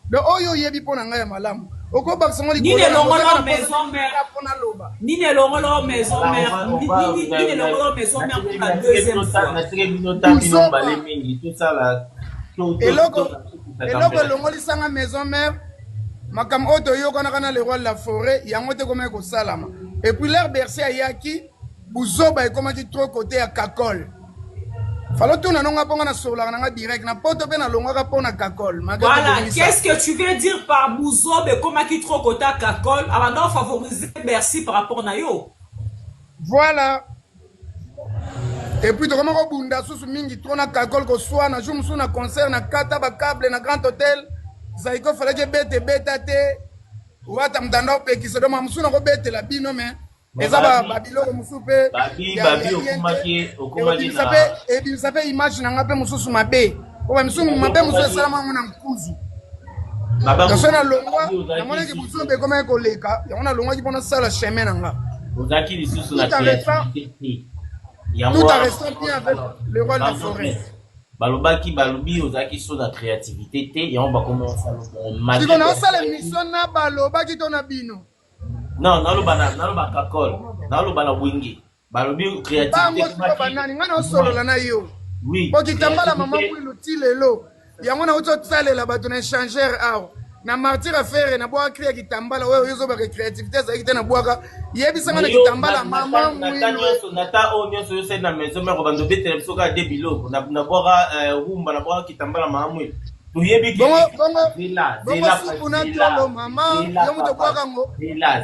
Le oyo yebi pona ngaya malamu. Oko baksango li ni ne longolo maison mère pona loba. Ni ne longolo maison mère. Ni ne longolo maison mère pour la deuxième fois. Na tire binota bino balé mingi tout ça là. Et loko longoli sanga maison mère. Makam oto yo kana le roi de la forêt, yango te comme ko salama. Et puis l'air Bercy ayaki buzoba e comme qui trop côté à Kakol. Falo tuna nonga ponga na sola na direct na poto pe na longa pona Kakol. Voilà, qu'est-ce que tu veux dire par buzoba comme qui trop côté à Kakol avant de favoriser Bercy par rapport na yo? Voilà. Et puis comment ko bunda susu mingi trop na Kakol ko soir na jour na concert na kata ba câble na Grand Hôtel. Zaiko fallait que bête wata mtandao pe kisodoma msuna ko bete la bino mais ezaba babilo musupe babi okumaki na et ça fait image na ngape mususu mabe ko mususu mabe mususu salama mona mkuzu baba sona longwa na mona ke musupe comme ko leka ya mona longwa ki pona sala chemin nanga ozaki lisusu na créativité tout a resté bien avec le roi de la forêt. Balobaki balobi ozaki so na créativité te ya on va commencer on match. Diko na sala mission na balobaki to na bino. Non, naloba Kakol, naloba na wingi. Balobi créativité ba banani ngana solo la na yo. Oui. Bo kitambala mama kwilu tilelo. Yango na uto tsalela bato na échangeur aw. na martyr affaire na boaka créer kitambala oyo yozo ba créativité za kitana boaka yebisanga na kitambala mama nata o nyonso yo na maison mais robando betele biso ka de biloko na boaka rumba na boaka kitambala mama mwe tuyebi ki zila tolo mama yo muto boaka ngo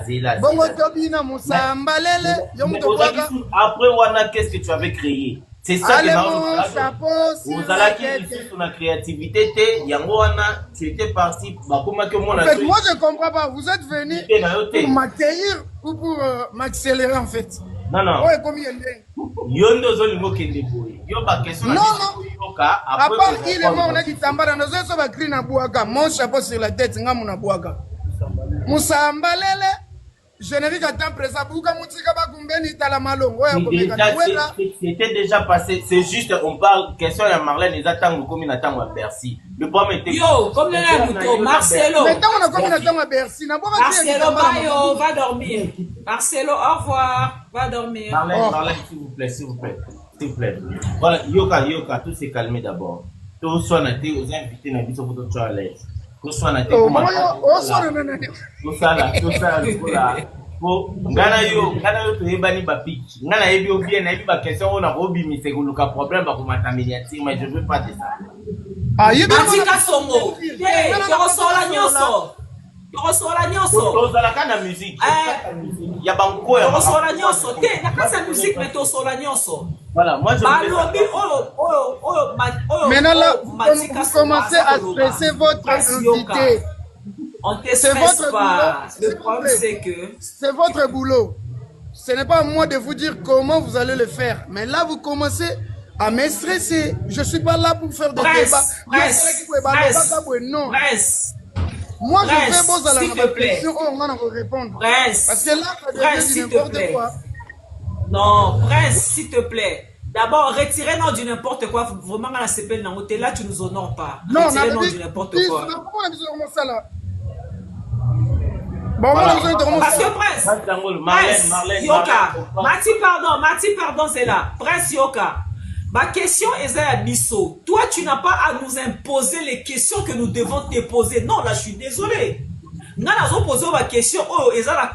zila bongo tobina musambalele yo muto boaka après wana qu'est-ce que tu avais créé. C'est ça que vous allez sur la créativité, tu étais parti. En fait, moi je comprends pas. Vous êtes venu pour m'accueillir ou pour m'accélérer en fait. Non, non. Ouais, combien non. À part il est mort, on a dit Tambara, nous avons écrit na Bouaka. Mon chapeau sur la tête, nga muna Bouaka. Moussa Mbalele. Générique à temps présent, c'était déjà passé, c'est juste, on parle, question de Marlène, ils attendent comme ils attendent à Bercy. Le problème était. Yo, comme Marcelo. Maintenant, on a comme ils attendent à Bercy. Marcelo, Bayo, va dormir. Marcelo, au revoir, va dormir. Marlène, s'il vous plaît, s'il vous plaît. S'il vous plaît. Voilà, Yoka, tout s'est calmé d'abord. Tout soit noté aux invités, n'a vu sur votre toit à l'aise. Tout ça ngana yo toyebani bapiki ngana yebi obie na yebi ba question on a obimisa koluka problème ba komata miniature mais je veux pas de ça Matika Songo tokosola nyonso tozalaka na musique ya banko ya tokosola nyonso te na kasa musique mais tokosola nyonso. Voilà, moi je maintenant là vous commencez à stresser votre invité. On te stresse pas. Le problème c'est que c'est votre boulot. Ce n'est pas à moi de vous dire comment vous allez le faire. Mais là vous commencez à me stresser. Je suis pas là pour faire des débats. Non. Moi je vais vous à la question, on va vous répondre. Parce que là ça devient n'importe quoi. Non, Prince, s'il te plaît. D'abord, retirez-nous du n'importe quoi. Vraiment, à la CPL, là, tu nous honores pas. Non, retirez-nous du n'importe quoi. Bon, parce que Prince, Yoka, Mati, pardon, c'est là. Prince Yoka, ma question est à Bisso. Toi, tu n'as pas à nous imposer les questions que nous devons te poser. Non, là, je suis désolé. Nous avons posé ma question, oh, et ça, la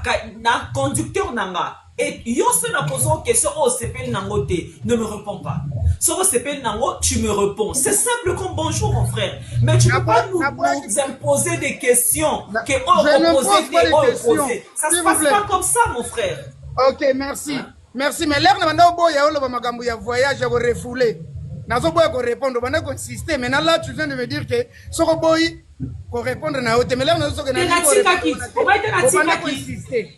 conducteur nanga. Et Yosse n'a posé une question, oh, CPL Nango, ne me réponds pas. Sur CPL Nango, tu me réponds. C'est simple comme bonjour, mon frère. Mais tu ne peux pas nous imposer des questions que opposées. Ça ne se passe pas comme ça, mon frère. Ok, merci. Merci. Mais l'air n'a pas voyage, je vais refouler. Nazo boy ko répondre, on a consisté. Maintenant là, tu viens de me dire que Soko boy ko répondre na hote. Mais là, on a Soko na insister.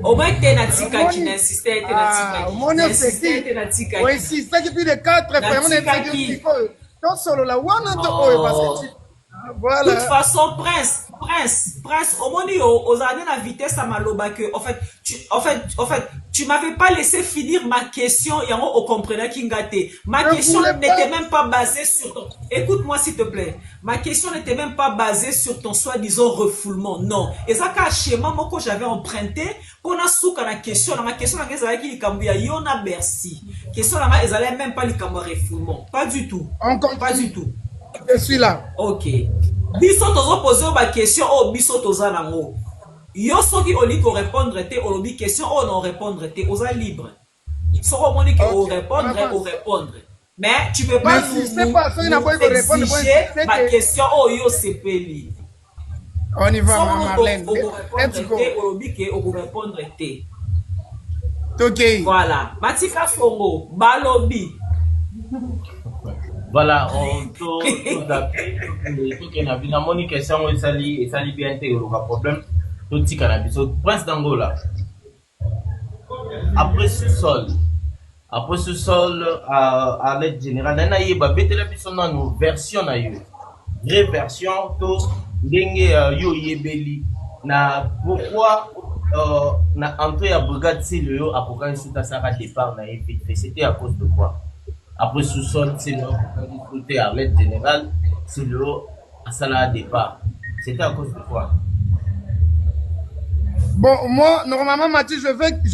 Au moins, tu es natika qui n'insiste, tu es natika. Au moins, on insiste depuis les 4 frères. On est dit que solo la one voilà. De toute façon, Prince, au moins, aux années la vitesse à Maloba que, en fait, tu m'avais pas laissé finir ma question et on comprenait Kingate. Ma question n'était même pas basée sur ton, écoute-moi s'il te plaît. Ma question n'était même pas basée sur ton soi-disant refoulement. Non. Et ça, quand schéma, moi, que j'avais emprunté, qu'on a souk à la question, ma question, Yona Bercy. Question, ils allaient même pas les refoulement. Pas du tout. Pas du tout. Je suis là. Ok. Biso tozo poser ma question oh biso toza nango. Yo soki oli ko répondre te o lobi question oh non répondre te oza libre. Soko moni que o répondre. Mais tu peux pas ma question oh yo sepeli. On y va Marlène. Let's go. O lobi que o répondre te. OK. Voilà. Matika Songo balobi. Voilà, on tout d'appel, tout qui n'a vu la moni question et ça li bien intégré le problème, tout petit cannabis. Prince d'Angola. Après ce sol à l'aide générale, on a eu bah bête la personne dans nos versions na eu, vraie version tout dengue yo yebeli na pourquoi na entrée à brigade c'est le yo après quand il s'est à départ na évité c'était à cause de quoi? Après sous-sol, c'est le côté à l'aide générale, c'est le à salaire départ. C'était à cause de quoi? Bon, moi, normalement, Mathieu, je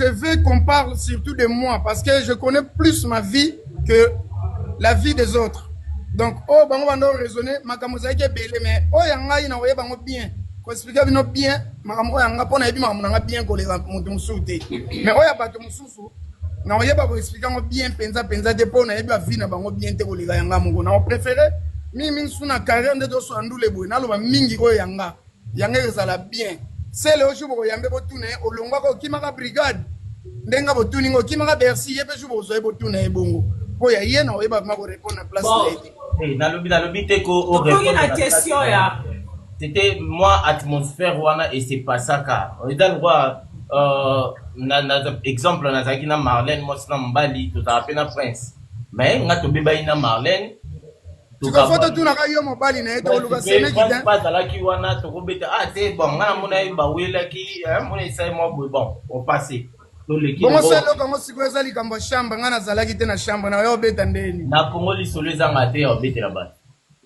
veux qu'on parle surtout de moi parce que je connais plus ma vie que la vie des autres. Donc, oh, bango bando raisonner, makambo zaki belé, mais oh, yanga ina oye bango bien. Ko expliquer bino bien, makambo yanga pona yebi makambo nanga bien ko lega mutu musuté. Mais oh ya bato mususu, na oye ba ko expliquer ngo bien penza te pona yebi avi na bango bien te ko lega yanga mungo. Na o préféré mi suna carrière de so andule boy, na lo ba mingi ko yanga. Yanga ezala bien. C'est le jour ko yambe botune olongwa ko kimaka brigade. Ndenga botuni ngo kimaka Bercy yepe jour bozo botune ebongo. Po ya yena oyeba mako répondre na place là. Dans le but ko question ya. C'était moi atmosphère wana et c'est pas ça car. On est dans le droit exemple na zaki na Marlène moi na Mbali tout à peine prince. Mais nga to beba ina Marlène tu ka photo tu na ka yo mobali na eto luka sene ki pas la ki wana to ko beta c'est bon nga mona ba wela ki mona sai mo bon on passer. Bongo selo kango siko ezali kambo shamba ngana zalaki te na shamba na yo beta ndeni na Congo li solo ezanga te yo beta la ba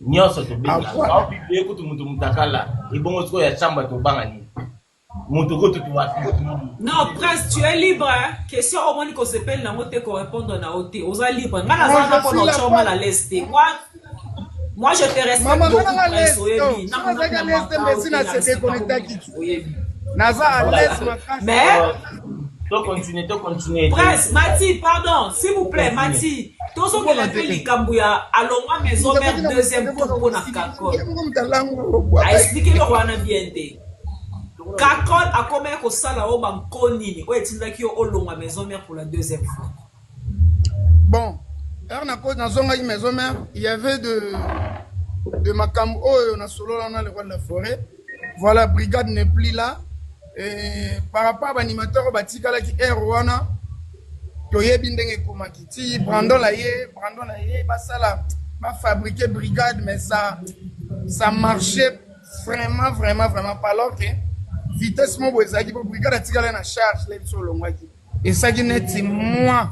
nyonso to beta na bible ko mutu mutakala ibongo siko ya shamba to banga ni mutu ko to watu non presque tu es libre hein? Question au moins qu'on s'appelle na moté ko répondre na oté oza libre ngana zanga pour notre choma la leste moi je te respecte beaucoup presque oyebi na nga leste mais na se déconnecter qui naza à l'aise makasi mais to continuer. Presse, Mati, pardon, s'il vous plaît, Mati. Tout ce qu'on a fait, les Kambouya, allons à maison mère deuxième tour pour la Kakol. A expliqué le roi bien. Kakol a combien que ça là au Bankoni, où est-il là qui est au long à maison mère pour la deuxième fois? Bon, dans une maison mère, il y avait de Makambo, on a solo dans le roi de la forêt. Voilà, brigade n'est plus là. Et par rapport à l'animateur batikala qui est Rwanda toyebi ndenge komakiti Brandon la ye basala ba fabriquer brigade mais ça marchait vraiment pas alors que vitesse mo bozaki pour brigade atikala na charge les solongaki et ça qui net moi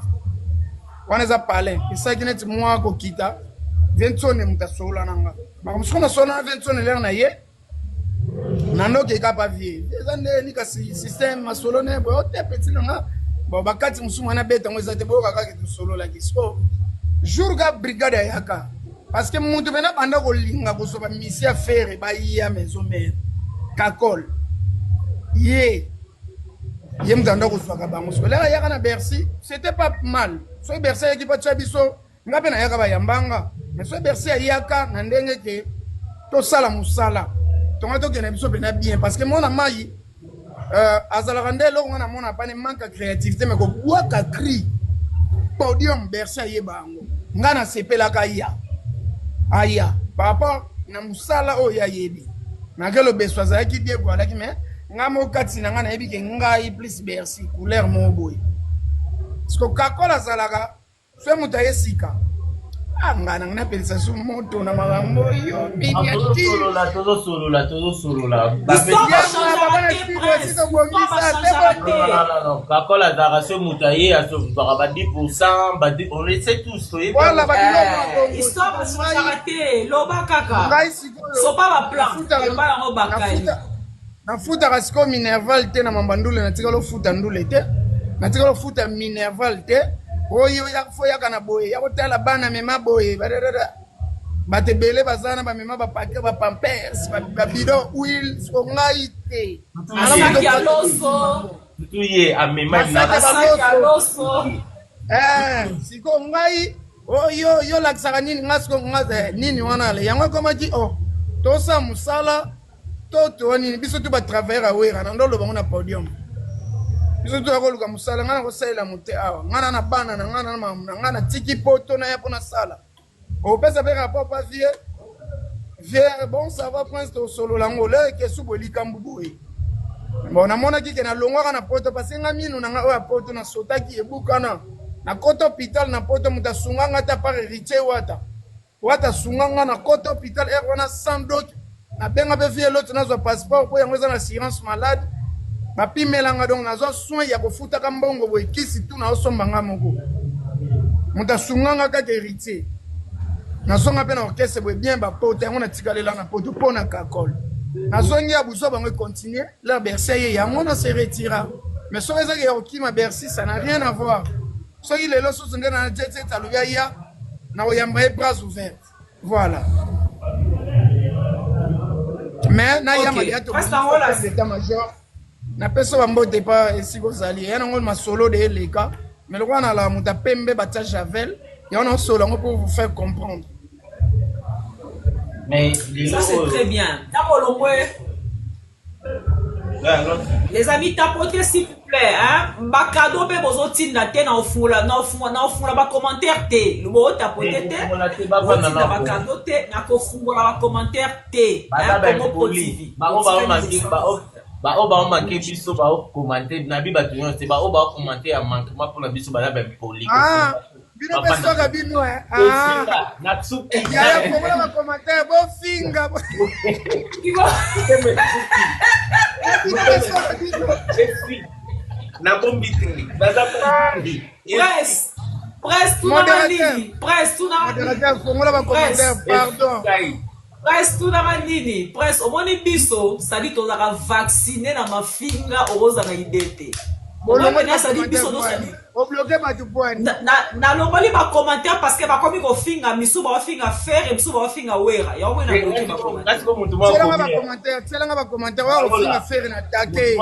on les a parlé et ça qui net moi ko kita 21 mutasola nanga makamsona sona 21 l'air na ye nando ke kapa vie ezande ni ka système masolo ne bo te petit nga bo bakati musuma na beta ngo ezate bo kaka ke solo la kisko jour ga brigade yaka parce que mutu bena banda ko linga ko so ba misia faire ba ya maison mère Kakol ye mtanda ko so ka bango so la yaka na Bercy c'était pas mal so Bercy yaki pa tchabiso ngape na yaka ba yambanga mais so Bercy yaka na ndenge ke to sala musala tonga qui est bien parce que mon amai azalakande lo ngana mona pas manque de créativité mais ko boaka cri podium Bercy yebango ngana sepela ka aya par rapport na musala o ya yebi na kelo beswaza ki die ko alaki mais ngamo kati na ngana yebi ke ngai plus Bercy couleur mo boy parce que Kakola zalaka so mutaye sika ngana na pelisa su moto na magambo yo miniati todo solo la non Kakola dara so mutaye aso ba 10% on le sait tous voilà histoire de s'arrêter loba kaka so pas ba plan pas en bakai na futa rasiko minerval te na mambandule na tikalo futa ndule te na tikalo futa minerval te oyo ya foya kana boye ya kotala bana mema boye batebele bazana ba mema ba paquet ba pampers ba bidon huile so ngaite ala ya loso tuye amema na loso siko ngai oyo yo laksaka nini ngasko ngaze nini wana le yango komaki tosa musala to nini biso tu ba travailler awera na ndolo bango na podium biso tu akoluka musala ngana ko saila mute awa ngana na bana na ngana na ngana tiki poto na ya pona sala o pesa be rapport pas vieux bon ça va prince to solo lango le ke suboli kambuboy bon na mona ki ke na longwa na poto pasenga minu na nga o ya poto na sotaki ebukana na koto hôpital na poto muta sunganga ta par héritier wata sunganga na koto hôpital wana sans doute na benga be vieux l'autre na zo passeport ko yango za na assurance malade ba pimelanga donc na zo soin ya kofuta ka mbongo boy kisi tu na osombanga moko muta sunganga ka héritier na songa pe na orchestre boy bien ba poto yango na tikalela na poto pona Kakol na zongi ya buso bango continuer leur Bercy yango na se retira mais so eza ke okima Bercy ça n'a rien à voir so il est là so zinga na jet set alubia ya na oyamba bras ouverts Voilà. Mais na ya malia to état-major na peso ba mbote pa esiko zali ya nango ma solo de leka mais le na la muta pembe batia Javel et on en solo pour vous faire comprendre. Mais ça c'est très bien. Les amis, tapotez s'il vous plaît, hein. Ba cadeau pe bozo tinda te na ofula ba commentaire te. Le bo tapoter te. Ba cadeau te na ko fungola ba commentaire te. Hein, comme TV. Ba o manqué biso ba o commenter na bi ba tunyo c'est ba o ba commenter à manquement pour la biso ba ba poli. Ah, bino peso ka bino ah. Na tsuki. Ya ko ba commenter bo finga. Na bombitri. Presse tout na nini. Presse tout na. Modérateur Congo ba commentaire pardon. Presse tout na nini. Presse au moni biso, ça dit to za vacciner na mafinga oza na idete. Bolongo ça dit biso no ça dit. O bloquer ba tu point. Na longoli ba commentaire parce que ba komi ko finga misu ba finga faire misu ba finga wera. Ya wena bloquer ba commentaire. Tselanga ba commentaire wa finga faire na attaquer.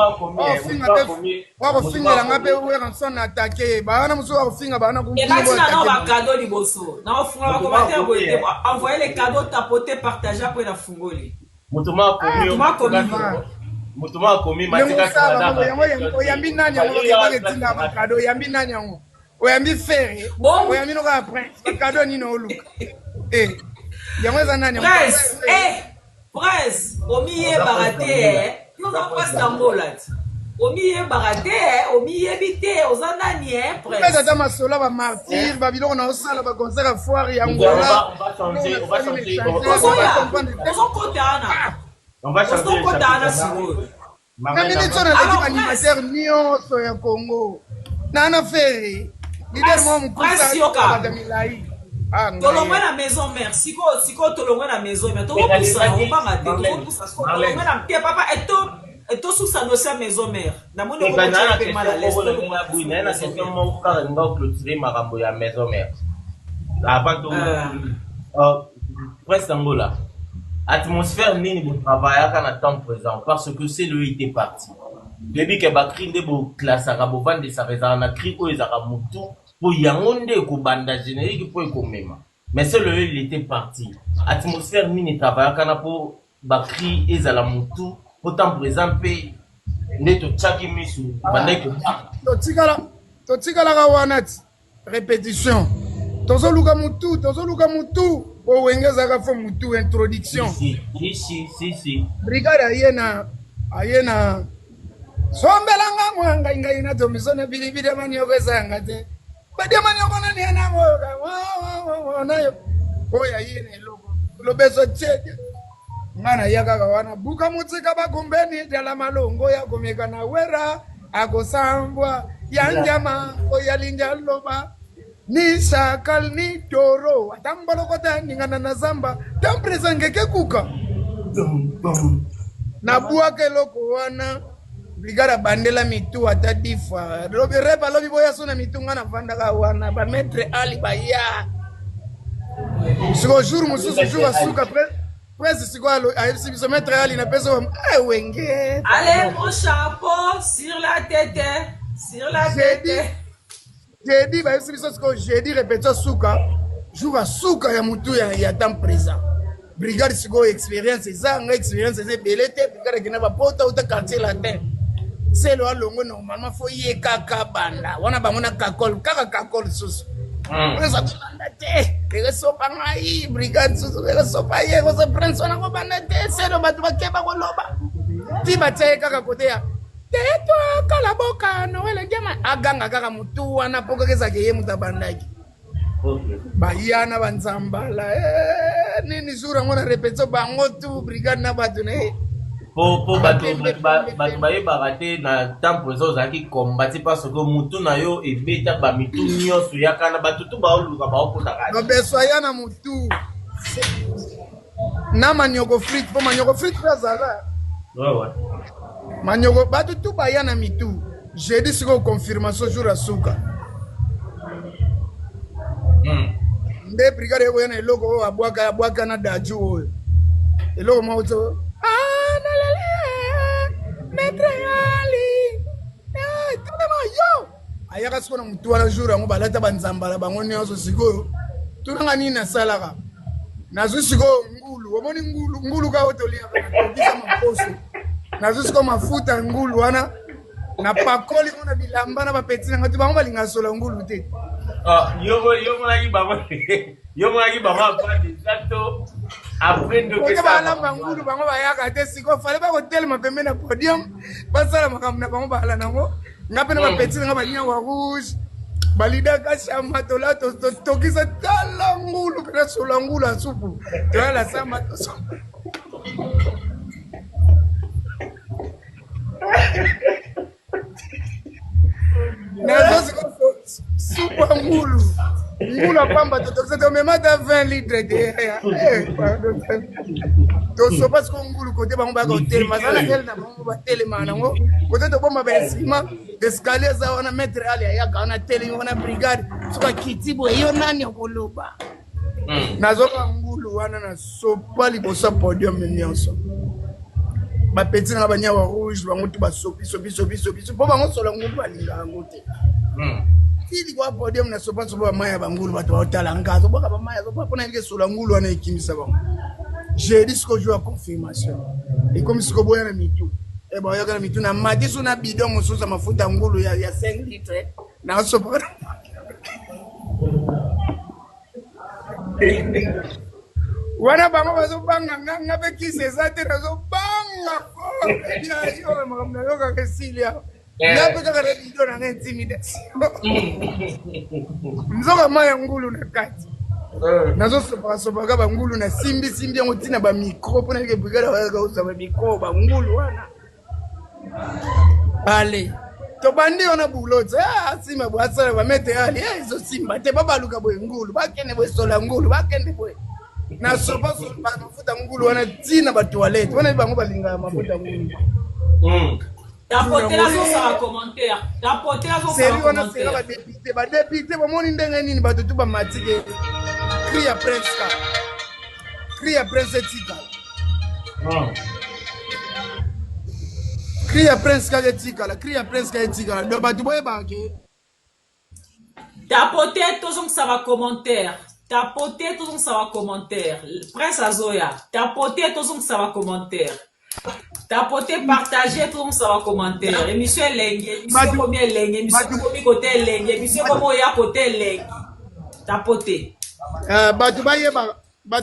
Wa finga la ngabe wera son attaquer. Ba na musu wa finga ba na ku. Et maintenant na ba cadeau liboso. Na finga ba commentaire bo ete envoyer les cadeaux tapoter partager après la fungoli. Mutuma komi. Mutuma komi matika kana. Oyambi nani yango ke tinga ba cadeau yambi nani yango. Oyambi faire. Oyambi no ka après. Ba cadeau ni no luka. Yango za nani yango. Presse, omiye barate nous on passe dans molat. Omiye barate, omiye bité oza nani presse. Pesa ta masola ba martyr, ba biloko na osala ba concert à foire yango. On va changer. On va changer. Animateur nyonso ya Congo. Nana Ferry. Leader mo mkusa Milai. Tolongwe na maison mère. Siko tolongwe na maison mère. Tolongwe na tolongwe na te papa eto sous sa notion maison mère. Na moni ko tshaka mal à l'aise. Na question mo ka nga clôturer makambo ya maison mère. Avant to presque Angola. Atmosphère nini vous travaillez à temps présent parce que c'est le était parti. Depuis que Bakri de bo classe à Rabovan de sa raison a cri aux Aramutu pour Yangonde ko banda générique pour écomema. Mais c'est le il était parti. Atmosphère nini travaillez à pour Bakri et Zalamutu pour temps présent pe neto chaki misu banda ko. Totikala ka wanat répétition. Tozo luka mutu. O wengeza ka fo mutu introduction. Si. Brigade ayena sombelanga mwanga inga ina tomisone bilibide mani yokweza ngate. Bade mani yokona ni ana moga. Nayo. Oya yene logo. Lobeso cheke. Ngana yaka kawana buka mutsika bagumbeni dala malongo ya komeka na wera akosambwa yanjama oyalinja loba. Ni sakal ni toro atambalo kota ningana na zamba tampresa ngeke kuka na buake loko wana brigada bandela mitu ata difa lobi reba lobi boya sona mitunga na vanda ka wana ba maître ali baya siko jour mususu jour asuka presse siko AFC biso maître ali na peso wenge allez mon chapeau sur la tête J'ai dit, j'ai dit, répétez souka, jour souka ya mutu ya temps présent. Brigade siko expérience, ça, expérience, c'est belete, brigade qui n'a pas porté au quartier latin. C'est le longo normalement, faut y kaka banda. Wana bamona kakol, kakol sous. On ça banda te, les sopa ngai, brigade sous, les sopa ye, on se prend son ako banda te, c'est le batu bakeba ko loba. Ti batie kaka kote ya. Teto kalaboka noele jama aganga kaka mutu wana poko keza ke mutabandaki. Okay. Bayana banzambala nini zura ngona repeto bango tu brigade na batu ne. Po batu baye barate na temps présent zaki combattre parce que mutu na yo ebeta ba mitu nyoso yakana batu tu ba oluka ba okota ka. No beso yana mutu. Na manyoko frit razala. Ouais. Manyoko batu tu bayana mitu. J'ai dit siko confirmation jour asuka. nde brigade ko yana eloko abwaka na daju oyo eloko moko to maître ali tellement yo ayaka siko na mutu wana jour yango balata banzambala bango nyonso sikoyo tunanga nini nasalaka nazwi sikoyo ngulu omoni ngulu ka otoliaka nakokisa maposo nazwi sikoyo mafuta ngulu wana na pakoli ngo na bilamba na bapeti nanga ti bango balinga sola ngulu te yo monaki bango pas exacto après de que ça balamba ngulu bango bayaka te sikoyo fale bakotelema pembe na podium basala makambo na bango bala nango nga mpe na bapeti nanga balia wa rouge balidaka shamba tola tokisa tala ngulu mpena sola ngulu asupu toyala samba tosola nazosi supa ngulu apamba totokisa tomemata 20 litre te tosopa siko ngulu kote bango baka otelema aza na tele na bango batelema nango kote tobomba bainstrima descalier eza wana maître ali ayaka wana telemi wana brigade soka kiti boye yo nani akoloba nazoka ngulu wana nasopa liboso podium nyonso bapeti nanga banya wa rouge bango tu basopi mpo bango sola ngulu balinga yango te tili kwa podium nasopa bamaya bangulu bato baotala ngazo boka bamaya mpona yeke sola ngulu wana ekimisa bango jeudi siko jour ya confirmation ekomi siko boya na mitu baoyaka na mitu na mati so na bidon mosusu ya mafuta ngulu ya 5 litre nasopa wana bango bazobanga nga mpe kisi eza te nazobanga makambo nayokaka esilia nga mpe kaka na bido nanga intimidation nzoka ma ya ngulu na kati nazosopakasopaka bangulu na simbi yango ntina bamikro mpona yeke brigade bakausa bamikro bangulu wana ale tobandi wana buloti asima bo asala bamete ali ezosimba te babaluka boye ngulu bakende boye sola ngulu bakende boye nasopa mafuta ngulu wana ntina batoilette wana bango balingaka mafuta ngulu seri wana sera badepute bamoni ndenge nini bato tu bamatike cri ya prince etikala cri ya prince kaka etikala donc bato boyebaka ke tapote tozongisa bacommentaire tapote tozongisa bacommentaire prince azoya tapote tozongisa bacommentaire tapote partager tozongisa bacommentaire émission elenge émission komi elenge émission komi kote elenge émission komi oya kote elenge tapote bato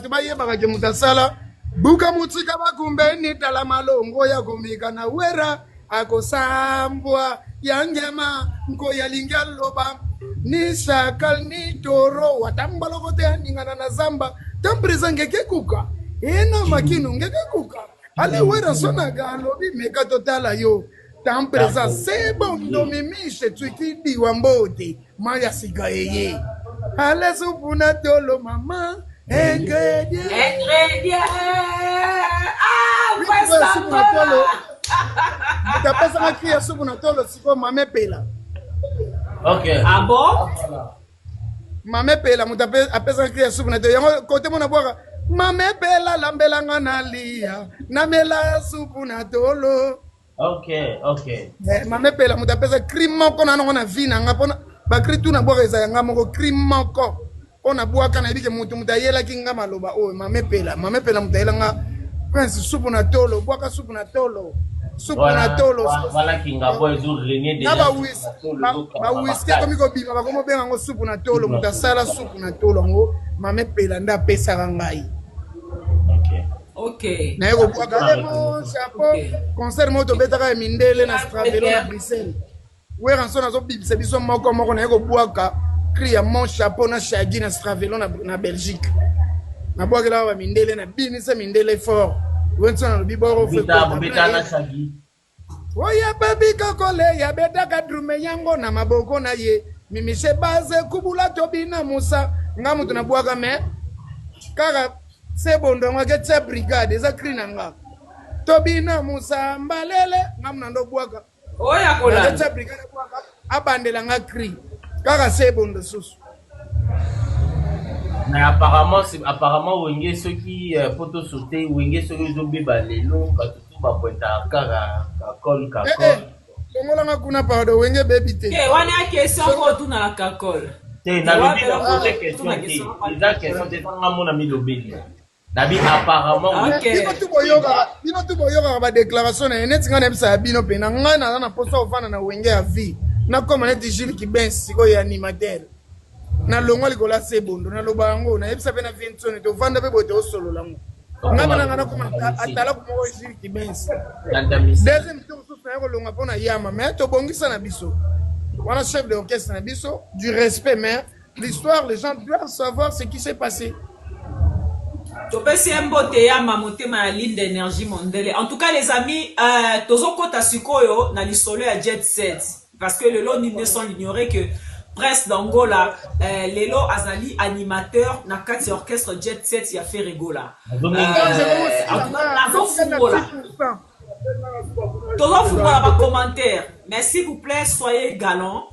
bayebaka ke moto asala buka motika bakumbe nitala malongo ya komika na wera akosambwa yangema nkoyalingi aloba ni sakal ni toro watambaloko te aningana na zamba tampresa ngekekuka ena makino ngekekuka ale wera sonaga alobi meka totala yo tampresa sebo ndomimishe twikidiwa mbote maya siga yeye ale supuna tolo mama ingredient mutapesanga cria supu na tolo siko mame pela ok ah bon mame pela mutu apesanga cria supu na tolo yango kote mona bwaka mame pela lambelanga na lia namela supu na tolo ok mame pela mutu apesa cri moko nanongo na vi nanga mpona bacri tu na bwaka eza yanga moko cri moko mpona bwaka na yebi ke mutu ayelaki nga maloba oyo mame pela mutu ayelanga prince supu na tolo bwaka supu na tolo na bawiski akomi kobima bakomi obenga yango supu na tolo mutu asala supu na tolo yango mame pela nde apesaka ngai naye kobwaka emo chapeau concert moko tobetaka ya mindele na stravelo na bruxelles wera nso nazobimisa biso moko naye kobwaka cri ya mon chapeau na shagi na stravelo na belgique nabwakela bamindele na binisa mindele fort wenso nalobi oya babika kole ya betaka drume yango na maboko na ye mimise baze kubula tobina musa nga mutu nabwaka me kaka sebondo ngake tse brigade eza cri na nga tobina musa mbalele nga muna ndobwaka oya kola tse brigade bwaka abandela nga cri kaka sebondo susu Mais apparemment wenge ceux qui poto sauter wenge ceux qui ont bébé lelo batutu ba pointa kaka kakol kakol. Longolanga kuna pardon wenge baby te. Wana question ko tu na kakol. Te na lobi na poser question te. Eza question te tanga mona mi lobeli. Nabi apparemment bino tu boyoka ba déclaration na net ngana bisa bino pe na ngana na posa ofana na wenge ya vie. Na comme net Gilles Kibensi siko ya animateur. Na longo likola sebondo na loba yango na yebisa pe na viensone to vanda pe bote osolola ngo ngaba na ngana kuma atala kuma ko Gilles Kibensi deuxième tour so fa ko longa pona yama mais to bongisa na biso wana chef de orchestre na biso du respect mais l'histoire les gens doivent savoir ce qui s'est passé. Topesi mbote ya mamotema ya ligne d'énergie mondiale. En tout cas les amis, tozo kota sikoyo na lisolo ya Jet Set parce que le lot ne sont ignorer que Prince d'Angola, Lelo Azali animateur na kati orchestre Jet Set ya fait rigola. Tozo fungola ba commentaire. Mais s'il vous plaît, soyez galant.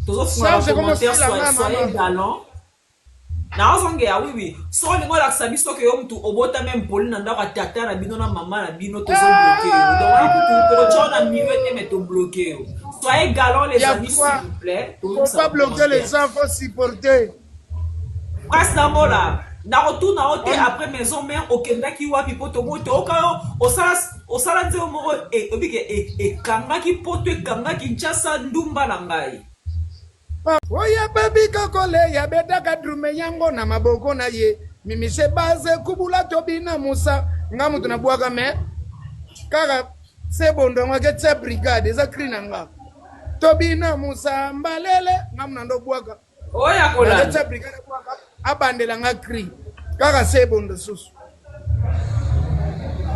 Tozo fungola ba commentaire, soyez galant. Na ozongea oui. So lingo la sabiso ke yo mtu obota même poli na ndako tata na bino na mama na bino tozo bloquer. Donc to chona miwete mais to bloquer. Soyez galants les amis s'il vous plaît. Faut pas bloquer les gens, faut supporter. Prince d'Angola, na retourne na hotel après maison mère okenda ki wapi poto moto okayo osala nzeo moko e kanga ki poto e kanga ki nchasa ndumba na ngai. Oya baby kokole ya betaka drume yango na maboko na ye mimise base kubula tobina musa ngamu tunabwaga me kaka sebondo ngake tsa brigade za krinanga tobina musa mbalele ngamu nando bwaga oya kola tsa brigade bwaga abandela nga kri kaka sebondo susu.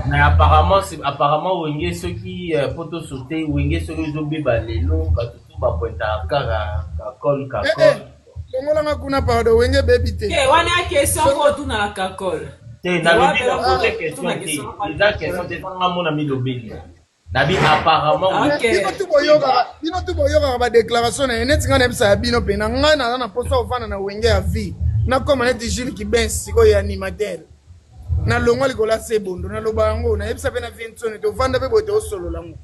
Mais apparemment wenge ceux qui poto sauter wenge ceux qui ont bébé lelo batutu ba pointa kaka kakol kakol. Longolanga kuna pardon wenge baby te. Wana question ko tu na kakol. Te na lobi na poser question te. Eza question te tanga mona mi lobeli. Nabi apparemment bino tu boyoka ba déclaration na net ngana bisa bino pe na ngana na posa ofana na wenge ya vie. Na comme net Gilles Kibensi siko ya animateur. Na longo likola sebondo na loba yango na yebisa pe na viensone to vanda pe bote osolola ngo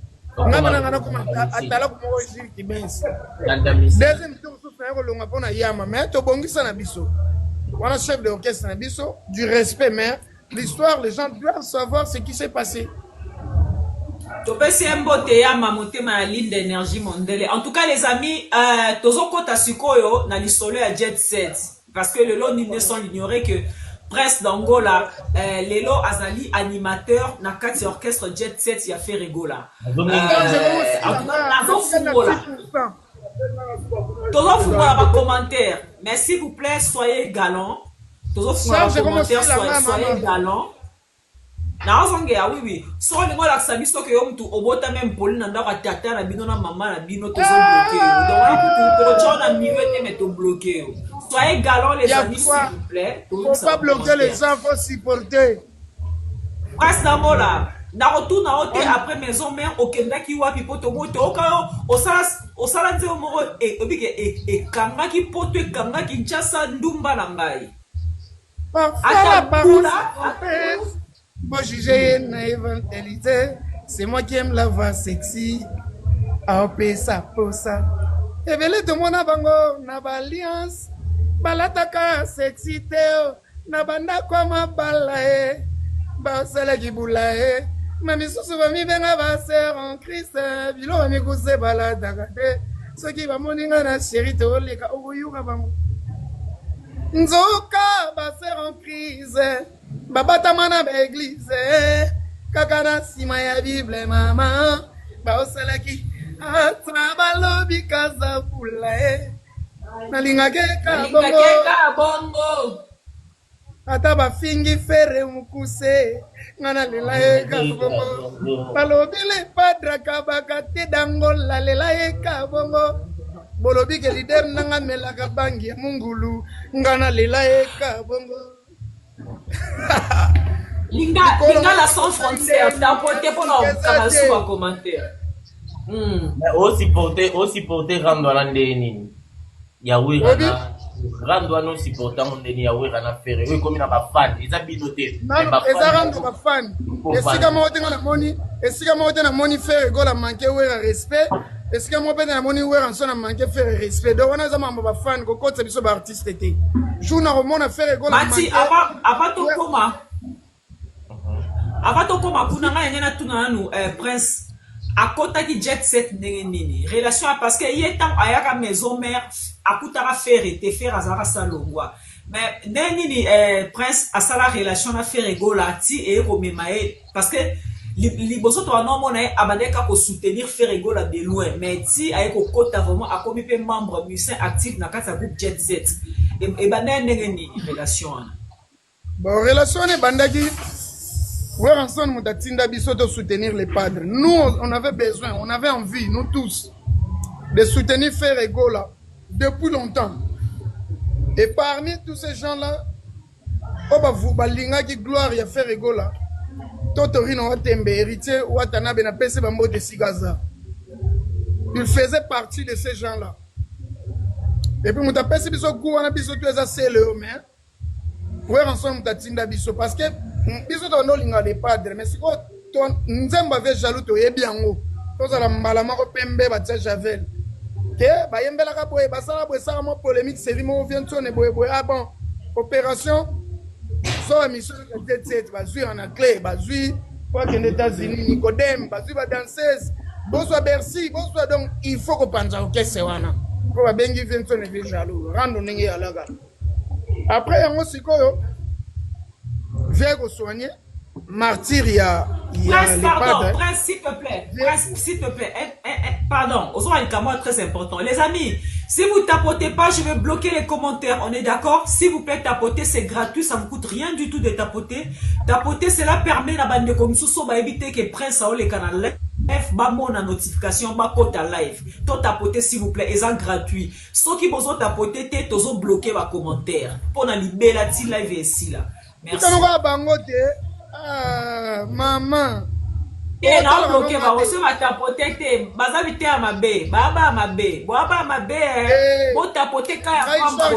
ngaba na ngana kuma atala kuma ko Gilles Kibensi deuxième tour so fa ko longa pona yama mais to bongisa na biso wana chef de orchestre na biso du respect mais l'histoire les gens doivent savoir ce qui s'est passé. Topesi mbote ya mamotema ya ligne d'énergie mondiale. En tout cas les amis, tozo kota sikoyo na lisolo ya Jet Set parce que le lot ne sont ignorer que Prince d'Angola, Lelo Azali animateur na kati orchestre Jet Set ya fait rigola. Tozo fungola ba commentaire. Mais s'il vous plaît, soyez galant. Tozo fungola ba commentaire, soyez galant. Na ozongea oui. So lingo la sabiso ke yo mtu obota même poli na ndako tata na bino na mama na bino tozo bloquer. Donc to chona miwete mais to bloquer. Soyez galants les amis s'il vous plaît. Faut pas bloquer les gens, faut supporter. Prince d'Angola, na retourne na hotel après maison mère okenda ki wapi poto moto okayo osala nzeo moko e kanga ki poto e kanga ki nchasa ndumba na ngai. Bon juger na évangélité, c'est moi qui aime la voix sexy. Aopé ça pour ça. Et belé tout mon abango na balliance. Balataka sexy teo na banda kwa mabala e. Basala kibula e. Mami susu ba mi benga ba sœur en Christ. Bilo mi kuse balataka te. Soki ba moninga na chéri to leka oyuka bango. Nzoka ba sœur en crise. Babata mana ba église kaka na sima ya Bible mama ba osalaki atra balobi kaza pula nalingake ka bongo ata ba fingi fere mukuse ngana lela ka bongo balobi le padra kabaka te dangola lela ka bongo bolobi ke leader nanga melaka bangi mungulu ngana lela ka bongo. Linga la sans frontière, t'as porté pour la sous un commentaire. Aussi porter rendre la ndeni. Ya oui, rando wana supportant ndeni ya wera na fere oyo ekomi na bafan eza bino te eza rando bafan esika moko te namoni fere egola manke wera respect esika moko mpe te namoni wera nso na manke fere respect donc wana eza mambo bafan kokotisa biso baartiste te jour na komona fere egola mati avant tokoma kuna ngai yenge natuna nanu prince akotaki jet set ndenge nini relation parce que ye ntango ayaka maison mère akutaka fere te fere azalaka salongwa mais ndenge nini prince asala relation na fere egola ti eye komema ye parce que liboso to anomona ye abandeka kosoutenir fere egola de loin mais ti aye kokota vraiment akomi mpe membre musicien actif na kati ya groupe jet set ebandaya ndenge nini relation wana bon relation wana ebandaki Weranson Moutatinda Bisso de soutenir les padres. Nous, on avait besoin, on avait envie, nous tous, de soutenir Frère Egola depuis longtemps. Et parmi tous ces gens-là, Balinga qui gloire ya Frère Egola, Totorino Watembe, héritier Watanabe na Pese Bambo de Sigaza. Il faisait partie de ces gens-là. Et puis, Moutapesi Bisso Kouana Bisso, tu es assez le homme. Weranson Moutatinda Bisso, parce que biso to nolinga les padres mais siko to nzemba ve jaloux to yebi yango to sala mbala mako pembe ba tsa javel ke ba yembela ka boye basala boye sala mo polémique série mo vient tonne boye boye ah bon opération so émission de tête bazui en clé bazui pour que les États-Unis Nicodème bazui ba danseuse bonsoir Bercy bonsoir donc il faut que panza o kese wana ko ba bengi vient tonne ve jaloux rando ningi alaga après yango sikoyo Viens soigner, martyr, il y a Prince, pardon, Prince, s'il te plaît. Prince, s'il te plaît. Pardon, aux gens, très important. Les amis, si vous tapotez pas, je vais bloquer les commentaires. On est d'accord? S'il vous plaît, tapoter, c'est gratuit. Ça vous coûte rien du tout de tapoter. Tapoter, cela permet la bande de comme ça, va éviter que Prince a les canaux. F, ba mon notification, ba kota live. To tapoter, s'il vous plaît, c'est gratuit. Ceux qui besoin tapoter, t'es tous bloquer les commentaires. Pour na libérer la live ici là. Merci. Maman. Et non, bloqué, bah, aussi, va tapoter, baza vite à ma baie, baba ma baie, baba ma baie, bon tapoter quand il y a pas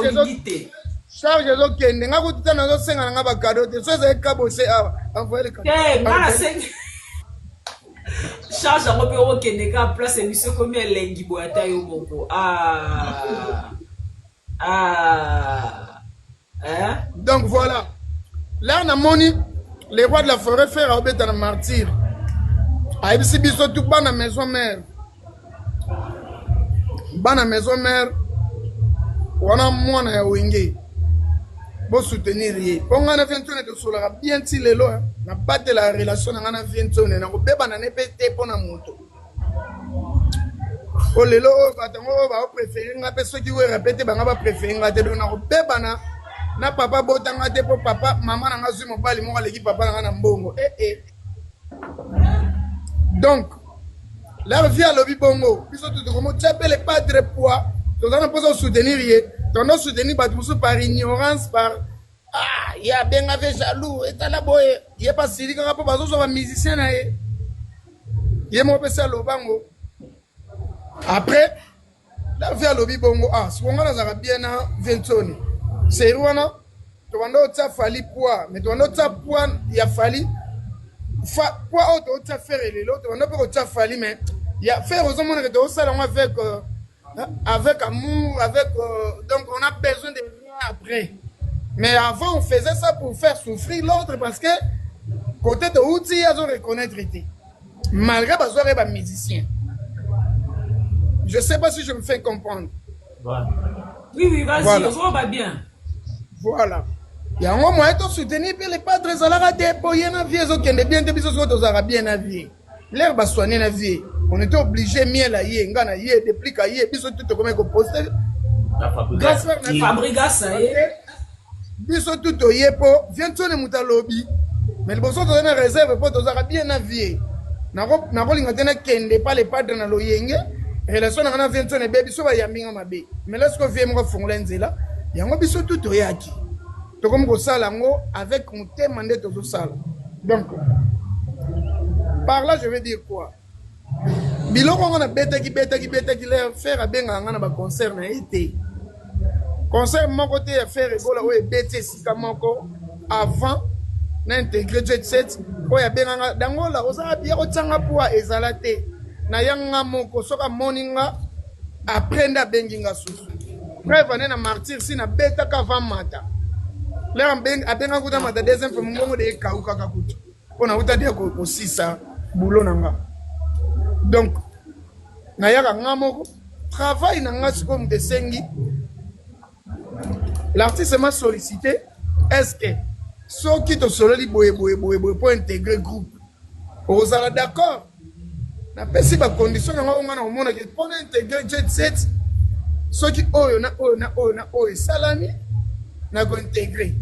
de charge de kende, nga kututa na zo senga nga ba cadeau, te so ze kabose a envoyer le cadeau. Eh, mala seng. Charge à repérer au kende ka place émission comme elle lengi boata yo moko. Hein? Donc voilà. Là, on a moni, les rois de la forêt faire un bête dans le martyr. A ici, biso tout bas dans la maison mère. Bas dans la maison mère, on a moins à winguer. Pour soutenir. On a fait un tour de solar bien tiré là. On a battu la relation, on a fait un tour. On a fait un épée pour la moto. Oh, les lots, on va préférer. On a fait ceux qui veulent répéter, on va préférer. On a fait un na papa botanga te po papa maman nanga zui mobali moko aleki papa nanga na mbongo donc la vie à lobi bongo biso tout comme tchape les padres poids donc on peut soutenir ye on soutenir bato par ignorance par il y a bien avec jaloux et la boye il y a pas si quand bazo so ba musicien na ye mo pesa lobango après la vie à lobi bongo si on a za bien na ventoni c'est Rwanda, tu vas fali poids, mais tu vas poids, il y a fali. Poids autre, tu vas faire les lots, tu vas fali, mais il y a faire aux hommes de salon avec amour, avec. Donc on a besoin de rien après. Mais avant, on faisait ça pour faire souffrir l'autre parce que côté de outils, ils ont reconnaître. Malgré que les musiciens. Je ne sais pas si je me fais comprendre. Voilà. Oui, vas-y, voilà. On va bien. Voilà. Il y a un moment où on soutenir les padres, ils ont déployé la vie, ils ont bien bien la vie. L'air va soigner la vie. On était obligé de mieux la vie, ngana yi, depuis qu'il y a biso tout comme qu'on poste. Fabrica ça y est. Biso tout au yepo, vient tourner muta lobby. Mais le bosso donne réserve pour tous bien la vie. Nako linga tena kende pas les padres na loyenge. Relation na vient tourner baby so ba yambinga mabe. Mais lorsque vient mo fongola nzela, yango biso tout au yaki. To comme ko sala ngo avec mon thème mandé to sala. Donc par là je veux dire quoi? Biloko on a beta qui leur faire benga ngana ba concert na été. Conseil mon côté faire rigola o ebete sika moko avant n'intégrer jet set o ya benanga dangola oza bien o tanga poa ezalate na yanga moko soka moninga après nda benginga susu preuve na martyr si na beta ka va mata là abenga kuta mata deuxième fois mbongo de kauka kakuta pona uta dia ko sisa boulot nanga donc na yaka ngamoko travail nanga siko mdesengi. L'artiste m'a sollicité. Est-ce que ceux qui te sont dit pour intégrer le groupe, vous êtes d'accord? Na pesi ba condition nga on a mona que pour intégrer jet set, ceux qui na salami na ko intégrer.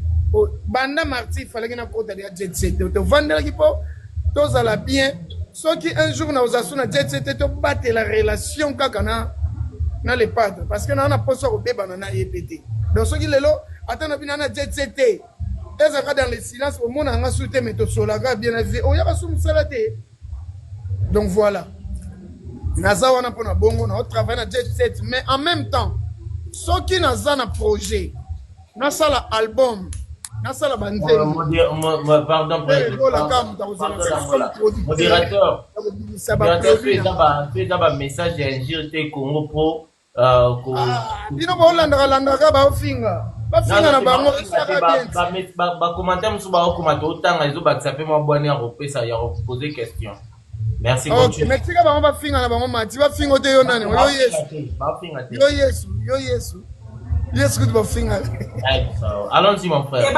Banda marti fallait que na kota de jet set. Te vendre qui pour tous à la bien. Ceux qui un jour na osasu na jet set te battre la relation kakana na les padres parce que na on a pas ça au bébé na EPT. Donc, ce qui est là, attends, on a jet set. Et ça dans le silence, au monde, on a soutenu, mais tout cela, bien vu. Oh, il y a soum salaté. Donc, voilà. Naza, on a pour bongo, on travaille dans jet set. Mais en même temps, ceux qui n'ont pas un projet, n'a pas l'album, n'a pas la bande. Pardon, modérateur, fais un message d'ingérité Congo Pro. Dino ba Hollanda ka ba ofinga na bango ba commentaire musu ba okomata otanga ezo ba tsape mo bwana ya repesa ya poser question. Merci continue. OK, merci ka bango ba finga na bango mati ba fingo te yo nani yo Yesu yo Yesu good ba finga. Allons-y mon frère. Et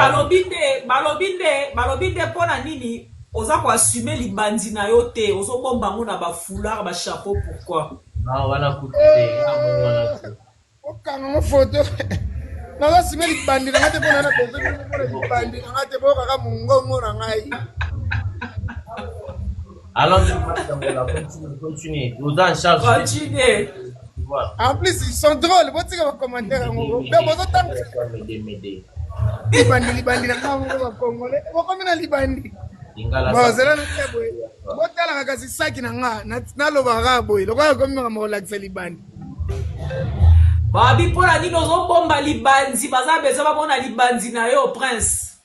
balobinde pona nini oza ko assumer libandi na yo te ozo bomba ngo na ba foulard ba chapeau pourquoi? Ah, voilà, écoutez. Quand on photo, na la semaine bandi na te bona na photo bandi na te boka ka mungo na ngai. Allons-y, continue. Nous en charge. Continuez. En plus, ils sont drôles. Vous tirez vos commentaires. Vous m'aider. Libandi na ka congolais. Vous comme na libandi. Bon, c'est là le table. Botala kasi saki na nga na lobaka boy. Lokwa comme mo la libandi. Babi pona nino zo bomba libandi baza beza ba mona libandi na yo prince.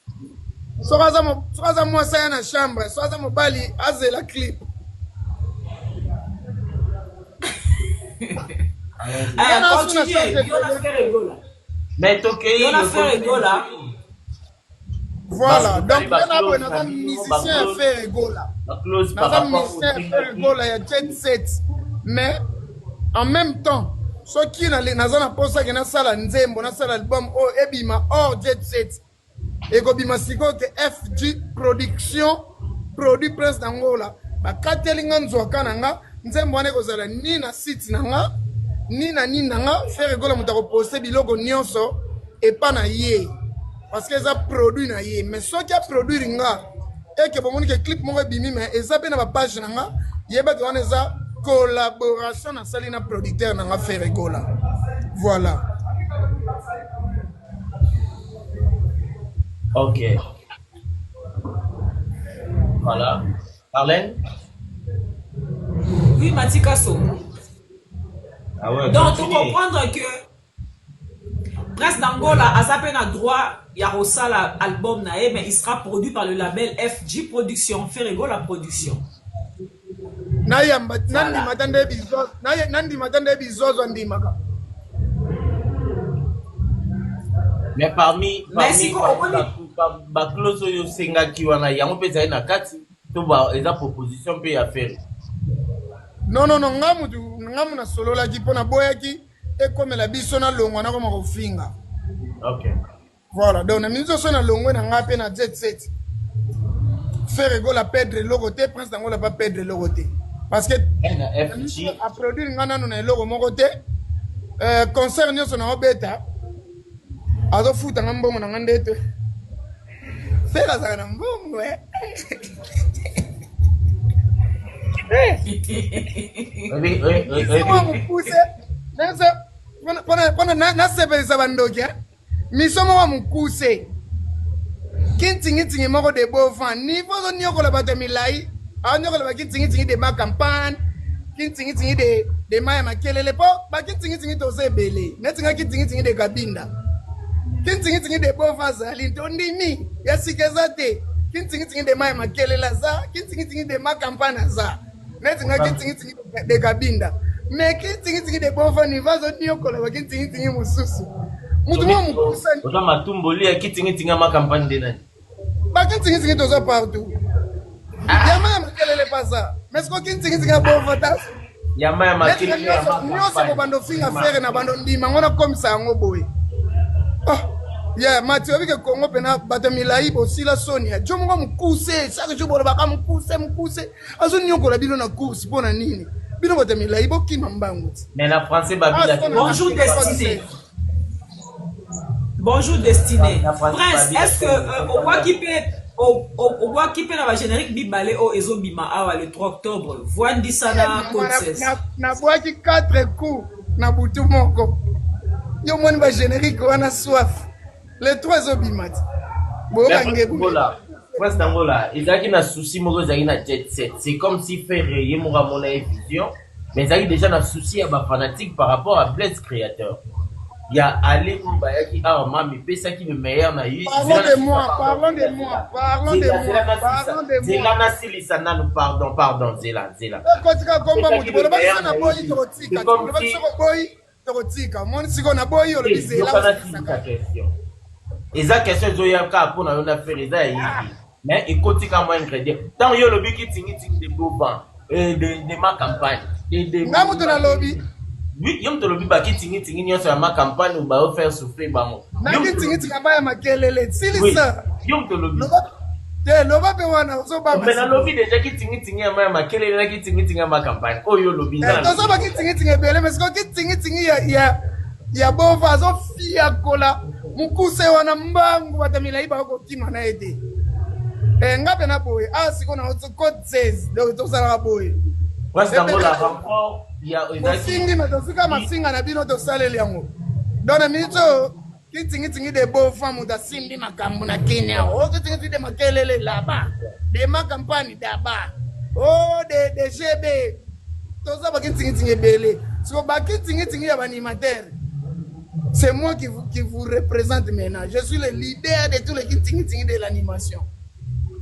Sokaza mo saya na chambre, sokaza mo bali azela clip. Continue, on a fait rigola. Mais toqué, on a fait rigola. Voilà, donc on a un musicien fait rigola. On a un musicien fait rigola, il y a jet set. Mais en même temps, ceux qui n'ont pas ça, qui n'ont pas l'album, l'album, oh, ebima, hors jet set. Et Gobima Siko, que FG Production, produit Prince d'Angola. Bah, Katelingan Zokananga, Nzembo ane kozala ni na site nanga, ni na faire rigola mutako poster biloko nyonso, et pas na ye. Parce que ça produit na ye. Mais ceux qui a produit ringa, et que bon que clip mon bimi, mais et ça bien na page nanga, yeba que on est ça collaboration na salina producteur nanga faire rigola. Voilà. Ok. Voilà. Arlène? Oui, Matikaso. Ah ouais, donc, il faut comprendre que Prince d'Angola a un droit, il y a l'album nae, mais il sera produit par le label FG Production, Ferrego la production. Mais parmi ba close yo senga ki wana yango pe na kati to ba eza proposition pe ya faire. Non ngamu na solo la ki pona boyaki e comme la biso na longo na koma ko finga. OK. Voilà, donc na mizo so na longo na ngape na jet set. Ferrego la perdre logo te, Prince d'Angola pas perdre logo te. Parce que FG a produire ngana no na logo moko te. Concert nyoso na obeta. Azo futa ngambo na ngandete. Fera za na mbongo na sebelisa bandoki misomo wa mukuse kintingitingi moko de bovin niveau zo nyokola bato milai anyokola bakintingitingi de ma campagne kintingitingi de maya makelele po bakintingitingi to sebele netinga kintingitingi de kabinda kintingi de bova zali ndondimi ya sikezate kintingi de mai makelela za kintingi de makampana za netinga kintingi de kabinda me kintingi de bova ni vazo nyokola wa kintingi mususu mutu mo mukusa oza matumboli ya kintingi makampani de nani ba kintingi toza partout ya mai makelele pasa mais ko kintingi bova ta ya mai makelele nyoso ko bando finga fere na bando ndima ngona komisa ngo boy yeah, Mathieu, avec le Congo, Batamila, Bosila, Sonia, je me couche, chaque jour, me couche. Azo nyoko la bilo na course, bon nini. Bilo Batamila, qui m'embangout. Mais la français, Babila. Bonjour, Destinée. Bonjour, Destinée. Prince, est-ce que, on voit qui peut dans la générique Bibalé au Ezo Bima, le 3 octobre, Voindi Sana, Côte 16. Na bois qui 4 coups, na boutou moko. Yo mon ba générique, on a soif. Les 3 obimat. Voilà. Prince Dangola, il y a un souci, jet set. C'est comme si faire mon vision, mais il y a déjà un souci à ma fanatique par rapport à Blaise Créateur. Il y a Ali Mbaya qui a mais c'est ça qui est meilleur. Parlons de moi. Pardon, Zéla. Eza question zoyaka pour na yona faire eza yi mais écoute quand moi ingrédient tant yo lobby qui tingi de boban de ma campagne de ngamu to na lobby oui yom to lobby ba ki tingi nyoso ya ma campagne ou ba faire souffrir ba mo na ki tingi ba ya makelele silisa yom to lobby loba pe wana so ba mais na lobby déjà ki tingi ya ma makelele na ki tingi ya ma campagne oh yo lobby na to so ba ki tingi bele mais ko ki tingi ya bova zo fia kola mukuse wana mbangu Batamila iba ko kima na ede ngape na boy siko na code 16 donc to sala boy wasa ngola rapport ya singi na to sika masinga na bino to saleli yango dona mito kitingi de beau femme da simbi makambu na Kenya kitingi de makelele là-bas de ma campagne d'aba de GB to saba kitingi bele so ba kitingi ya animateur. C'est moi qui vous représente maintenant. Je suis le leader de tous les kitingi de l'animation.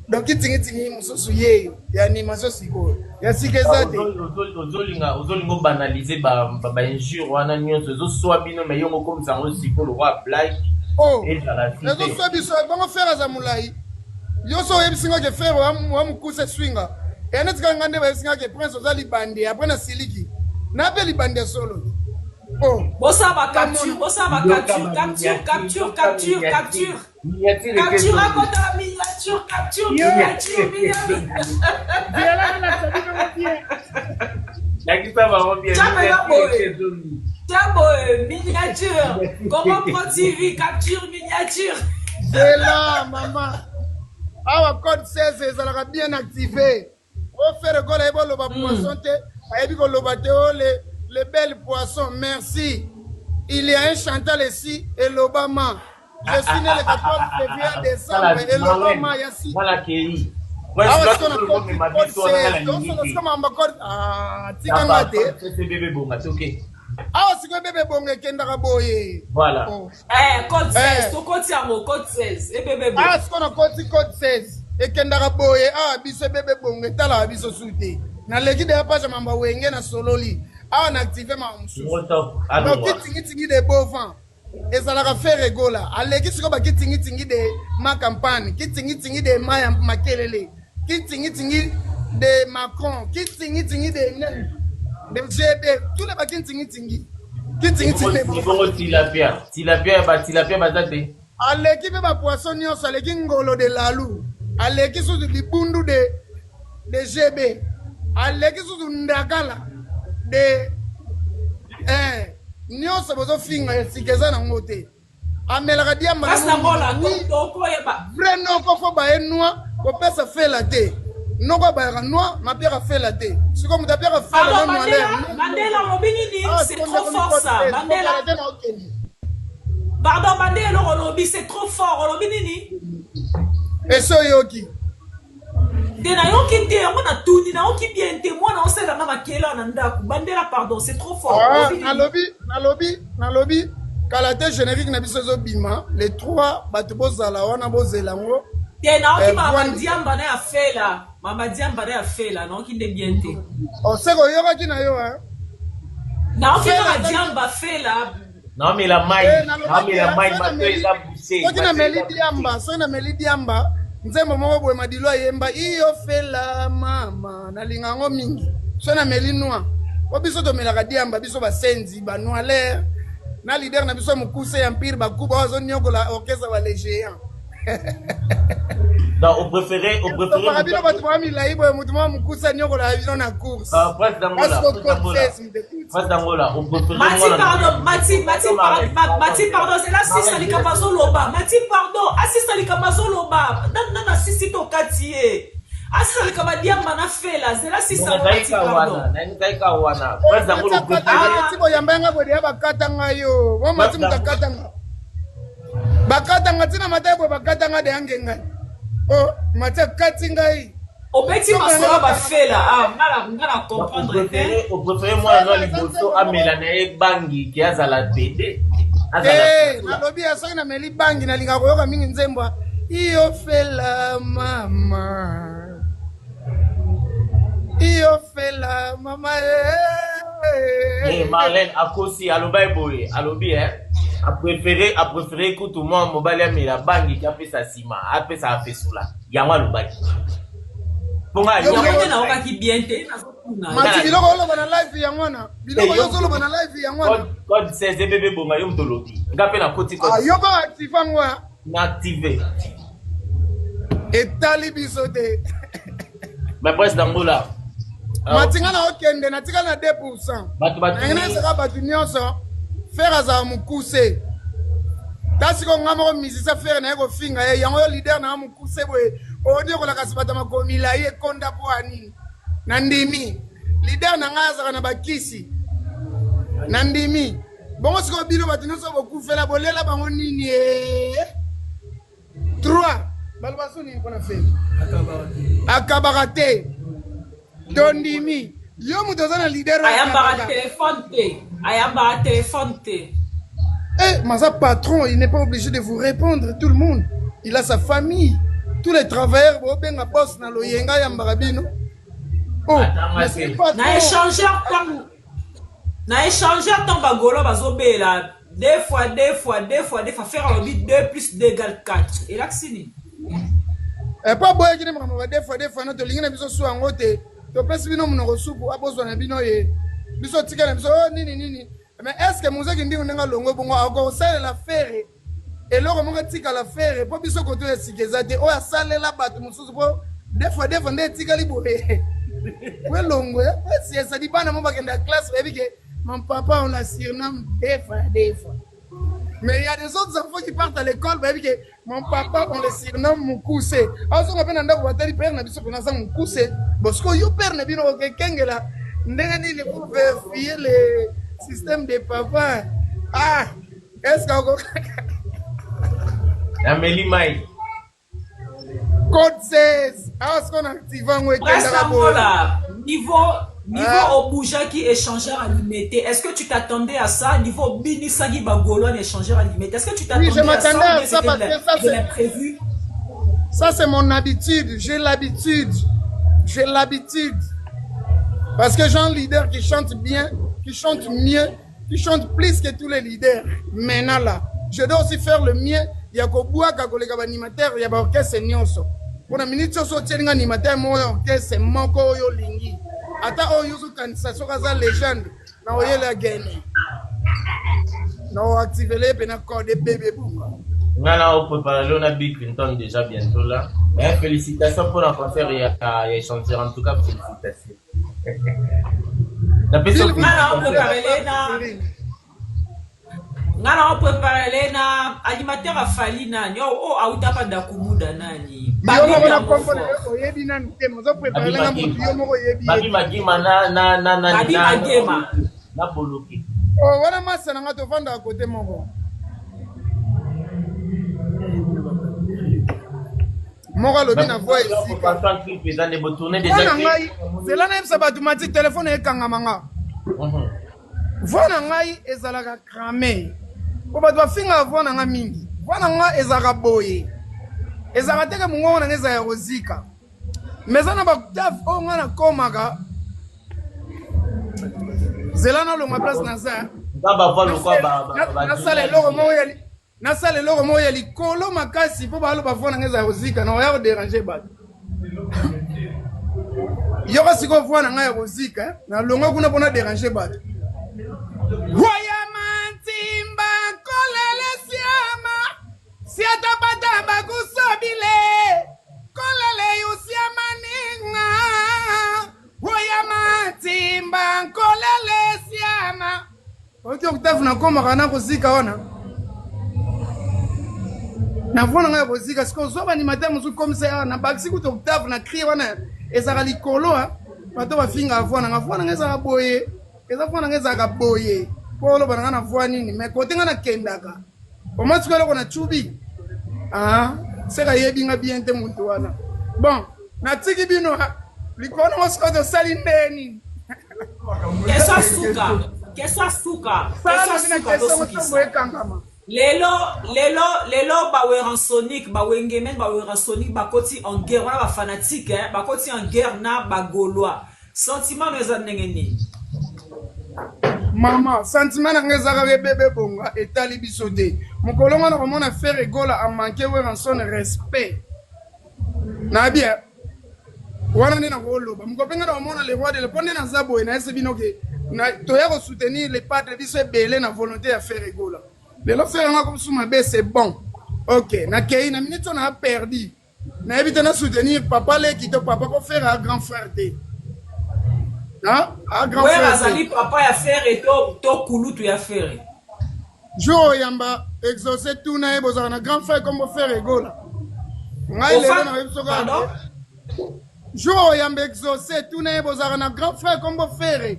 Donc kitingi mususu ye ya animation siko. Ya sikezate. Ozolingo banaliser ba injure wana nyonso zo so bino mais yongo comme ça on siko le roi Black. Et la zo so biso bango faire za mulai. Yo so yebisinga ke faire wa mukuse swinga. Et netika ngande ba yebisinga ke prince ozali bande après na siliki. Na pe li bande solo. Bossa va capture. Capture à côté la miniature, capture. Miniature. Comment prendre TV, capture miniature. C'est là, maman. Our code 16 est bien activé. On fait le goal et le poisson. Et puis les belles poissons, merci. Il y a un chantal ici, et l'Obama. Je suis né le 14 février décembre, et l'Obama, ici. Voilà qui voilà. Code 16, code 16. Et bébé bon. Code 16. Et Kendara Boye, biso bébé bon, et tala biso souté. Na legi de page mamba wenge na sololi. On active ma moussou. Donc kitingi de bovin. Et ça la fait rigola. Allez qui siko ba kitingi de ma campagne, kitingi de ma makelele. Kitingi de Macron, kitingi de GB, tous les ba kitingi. Kitingi tilapia batate. Allez qui ba poisson nyonso, allez qui ngolo de lalou. Allez qui sous du bundu de GB. Allez qui sous ndakala. De nyonso bozo finga sikeza na ngote amela dia mala vrai non ko fo ba enwa ko pesa fela te non ko ba noa ma pera fela te si comme ta pera fela non Mandela lobini c'est trop fort ça Mandela pardon Mandela lobby c'est trop fort lobini et so yoki na yoki te on tuni na yoki bien te moi na osela na makela na ndaku Bandela pardon c'est trop fort na lobby kala te générique na biso ezobima les 3 bato bozala wana bozelango te naoki mama diamba na ya fela mama diamba na ya fela naoki nde bien te oseko oyokaki na yo naoki mama diamba fela naomela mai mato eza buse soki na meli diamba nzembo moko boye madilo ayemba iyo fela mama nalinga yango mingi so na meli noir po biso tomelaka diamba biso basenzi banoiler na leader na biso mokuse ya mpire bakuba bazoniokola orchestre balegéant donc au préféré bino bato baa milai boye motu mwa mokuse aniokola bino na course Mati, pardon, c'est là si salika bazoloba. Mati, pardon, assiste salika bazoloba. Nana sisi to katiye. Assiste salika badiamba na fela. C'est là si salika Mati, pardon. Naika wana. Presse ngolo préféré. Tibo yambanga bodi bakatanga yo. Mo mati mutakatanga. Bakatanga tina mata bo bakatanga de angenga. Oh, mata katingai. Obeti masoba ba fela. Ah, ngala comprendre. Au préféré moi non liboso amela na e bangi ki azala bede. Nalobi ya soki na meli bangi na linga koyoka mingi nzembo. Iyo fela mama. Iyo fela mama. Marlène akosi alobai boye alobi a préféré écoute moi mobali amela bangi ki apesa sima apesa afesula yango alobaki. Ponga yango na okaki bien te. Mati biloko oloba na live yango na. Biloko yo zoloba na live yango na. Code 16 bébé bonga yo mtolobi. Ngape na koti code. Yo ba active ngwa. Na activer. Etali biso te. Mais presse d'angola. Matinga na okende na tika na 2%. Batu. Ngena saka batu nyonso. Faire aza mukuse. Tasi ko ngamo misisa faire na ko finga yango leader na mukuse boye. Odi ko la kasibata makomila ye konda po anini. Nandimi leader na ngaza na bakisi. Nandimi. Bongo siko bilo batu nyonso bokufela bolela bango nini 3 balbaso nini kona fe. Akabarate. Tondimi. Yo mutozana leader ayamba téléphone te. Eh, mais un patron, il n'est pas obligé de vous répondre, tout le monde. Il a sa famille. Tous les travailleurs, ben boss na loyenga ya mbarabino. Oh, mais c'est pas na échangeur tant bagolo bazobela. Deux fois, faire un bit 2 plus 2 égale 4. Et là, c'est ni. Et pas boy qui ne m'a pas deux fois, notre ligne n'a pas besoin en côté. Tu peux bino mon reçu pour besoin de bino et biso tika na biso nini. Mais est-ce que Moussa qui dit on a longo bongo encore ça l'affaire et là comment tika l'affaire pour biso côté ya sikezate o ya sale la bato mususu po des fois ndé tika libore ouais longo si ça dit pas na mo bakenda classe baby que mon papa on a surnomme des fois mais il y a des autres enfants qui partent à l'école baby que mon papa on le surnomme Mukuse aso ngapena ndako batali père na biso pena sa Mukuse bosco yo père na bino ke kengela ndenge ni pour vérifier les système de papa. Ah, est-ce qu'on Amélie Maï. Code 16. Est-ce qu'on active un niveau au bouger qui échangeur alimité. Est-ce que tu t'attendais à ça? Niveau Bini Sagi Bagolon échangeur alimité. Est-ce que tu t'attendais je m'attendais à ça parce que ça c'est prévu. Ça c'est mon habitude. J'ai l'habitude. Parce que j'ai un leader qui chante bien, qui chante mieux, qui chante plus que tous les leaders. Maintenant là, je dois aussi faire le mien. Il y a Koboua, Kakoleka animateur, il y a orchestre nyonso. Pour la minute so tielinga animateur mo orchestre moko yo lingi. Ata oyo zo kanisa so kaza légende na oyela gagner. Na activer les pena code bébé bonga. Ngana on prépare le na Bill Clinton déjà bientôt là. Mais félicitations pour le concert et à chanter en tout cas félicitations. Ngana on prépare Lena animateur a fali nani oh auta pa dakumuda nani Babi Magima na boloki oh wana masa nga to vanda côté moko moko lobi na voix ici c'est là même ça automatique téléphone e kanga manga voix na ngai ezalaka cramé po bato bafinga voix na nga mingi voix na nga ezalaka boye ezalaka teke mongongo na nga eza ya kozika mais eza na bataf oyo nga nakomaka zela nalonga place naza nasala eloko moko ya likolo makasi mpo baloba voix na nga eza ya kozika na oya koderange bato yoka sikoyo voix na nga ya kozika nalonga kuna mpona derange bato Wayamantimba kolele siama siatapata bakusobile kolele yusiama ninga Wayamantimba kolele siama Oki oktafu na koma kana kozika wana na vona nga kozika siko zoba ni matin musu komisa ya na baksi kuto oktafu na crie wana ezaka likolo bato bafinga avona nga vona nga ezaka boye eza fona ngeza boye polo bana na voix nini mais côté ngana kendaka o matiko loko na chubi seka yebinga bien te muntu wana bon na tiki bino likono mosko sali ndeni Kesa suka lelo baweran sonic bawengemen baweran sonic bakoti en guerre wana ba fanatique bakoti en guerre na bagolois sentiment no eza ndenge nini Mama, sentiment na ngezaka bébé bonga etali biso te. Mokolonga na komona faire egola a manqué en son respect. Na bien. Wana ni na koloba. Mokopenga na komona le roi de le pone na zabo na ese binoke. Na toya ko soutenir les padres biso belé na volonté à faire egola. Le lo faire nga comme suma be c'est bon. OK, na kei na minute on a perdu. Na éviter na soutenir papa le qui te papa ko faire un grand frère te. Ouais, azali papa ya faire et to kulutu ya faire. Jo yamba exaucer tout na eboza na grand frère comme faire egola. Ngai lelo na biso ka. Jo yamba exaucer tout na eboza na grand frère comme faire.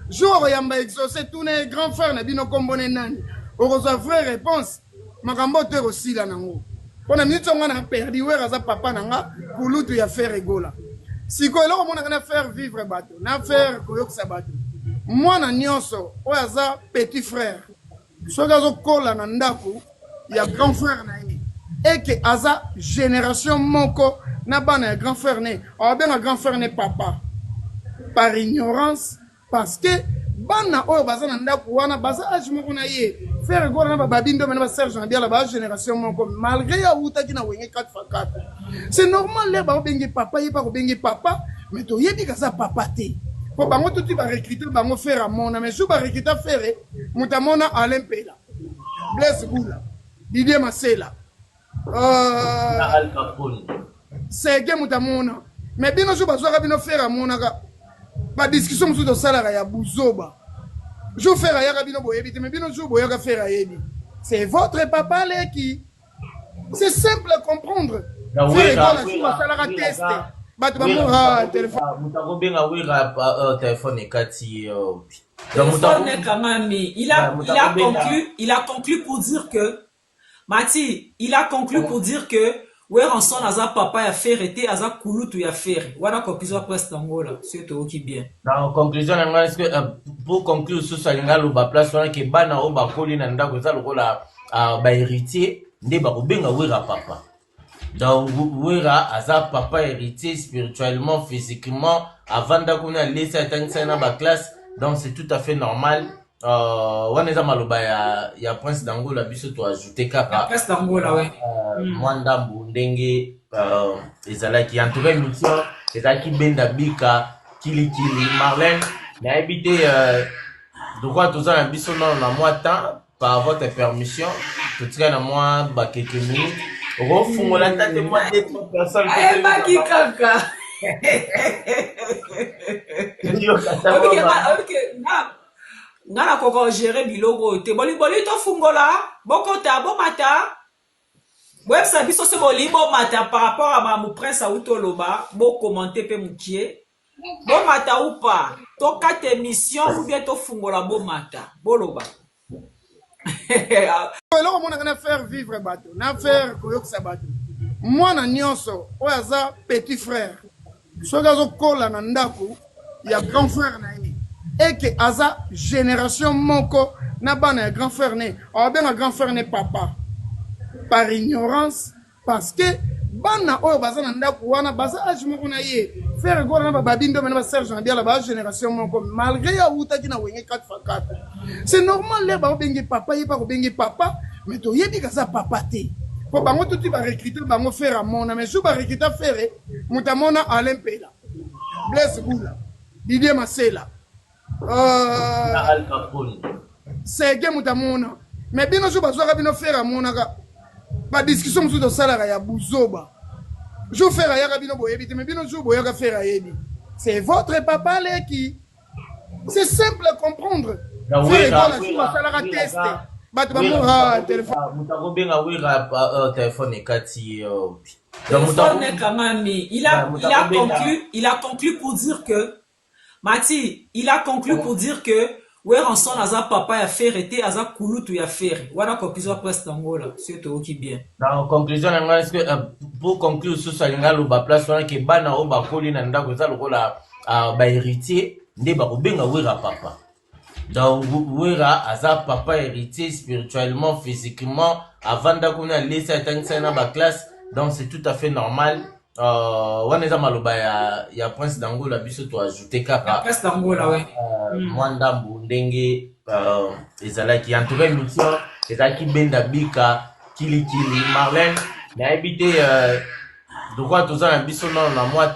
Jour yamba exaucé tout les grands frères na bino kombone nani okozwa vraie réponse makambo te aussi la nango pona minute nga na perdu wera za papa nanga kulutu ya faire egola siko eloko mona na faire vivre bato na faire koyokisa bato mwana nyonso oyo aza petit frère soki azokola na ndako ya grand frère na ye eke aza génération moko na bana ya grand frère ne abenga grand frère ne papa par ignorance parce que bana oyo baza na ndako wana baza age moko na ye faire egola na babindo mena ba Serge na biala ba génération moko malgré ya utaki na wenge 4x4 c'est normal le ba bengi papa ye pa ko bengi papa mais to yebi ka sa papa te po bango tout ba recruter bango faire à mona mais sou ba recruter faire mutamona Alempela Blaise Bula Didier Masela Al Capone c'est que mutamona mais bino sou bazwa bino faire à mona ka ba discussion musu to sala ya buzoba je faire ya bino boyebi te mais bino jo boyaka faire yebi c'est votre papa là qui c'est simple à comprendre faire la sala test bato ba mora téléphone mutako benga wira téléphone ekati il a conclu pour dire que Mati il a conclu pour dire que ouais, on s'en a papa ya faire été aza kulutu ya faire. Voilà conclusion presque angola. C'est tout qui bien. En conclusion, est-ce que pour conclure sur ça, il y a le place on a que bana o ba koli na ndako za lokola ba héritier nde ba kobenga wera papa. Donc wera aza papa héritier spirituellement, physiquement avant d'akuna laisser tangisa na ba classe. Donc c'est tout à fait normal. Waneza maloba ya prince d'Angola biso to ajouter kaka prince d'Angola ouais mwanda mbundenge ezalaki en tout cas mission ezalaki benda bika kilikili Marlène na habité droit tous na biso na moi temps par votre permission tout cas na moi ba quelques minutes refungola tante moi des personnes eh ba kikaka ngana koko gérer biloko te boli to fungola bokota bomata websa biso se boli bomata par rapport à ma prince Autoloba bo commenter pe mukie bomata ou pas to quatre émissions ou bien to fungola bomata boloba eloko mona na faire vivre bato na faire koyokisa bato mwana nyonso oyo aza petit frère soki azokola na ndako ya grand frère na ye eke aza génération moko na bana ya grand frère ne awabenga grand frère ne papa par ignorance parce que bana oyo baza na ndako wana baza age moko na ye frère gola na bababindo mena baserge na biala ba génération moko malgré ya utaki na wenge 4x4 c'est normal le baobengi papa ye pa kobengi papa mais toyebi kaza papa te po bango tuti barecruter bango faire amona mais sou barecruter faire mutamona Alain Pela Blaise Bula Didier Masela Al Capone sege mutamona mais bino sou bazwaka bino faire amona ka ba discussion musu to sala ya buzoba je faire ya bino boyebi te mais bino sou boyaka faire yebi c'est votre papa là qui c'est simple à comprendre faire la sou sala ka tester bato bamora téléphone mutako benga wira téléphone ekati il a conclu pour dire que Mati, il a conclu pour dire que ouais ranson aza papa ya faire était aza kulutu ya faire wana conclusion presque ngola c'est tout qui bien dans conclusion nga est-ce que pour conclure sur ça nga lo ba place wana ke bana o ba koli na ndako za lokola ba héritier nde ba ko benga wira papa. Donc, Wira, aza papa héritier spirituellement, physiquement, avant qu'on a laissé à la classe, donc c'est tout à fait normal. On est à Maloba, il y a Prince d'Angola, biso to ajouter kaka. Prince d'Angola, ouais. Mwanda Mbundenge, ezala qui entoure émission, ezala qui benda bika, kili Marlène, mais habité, de quoi tout ça, biso non, na moi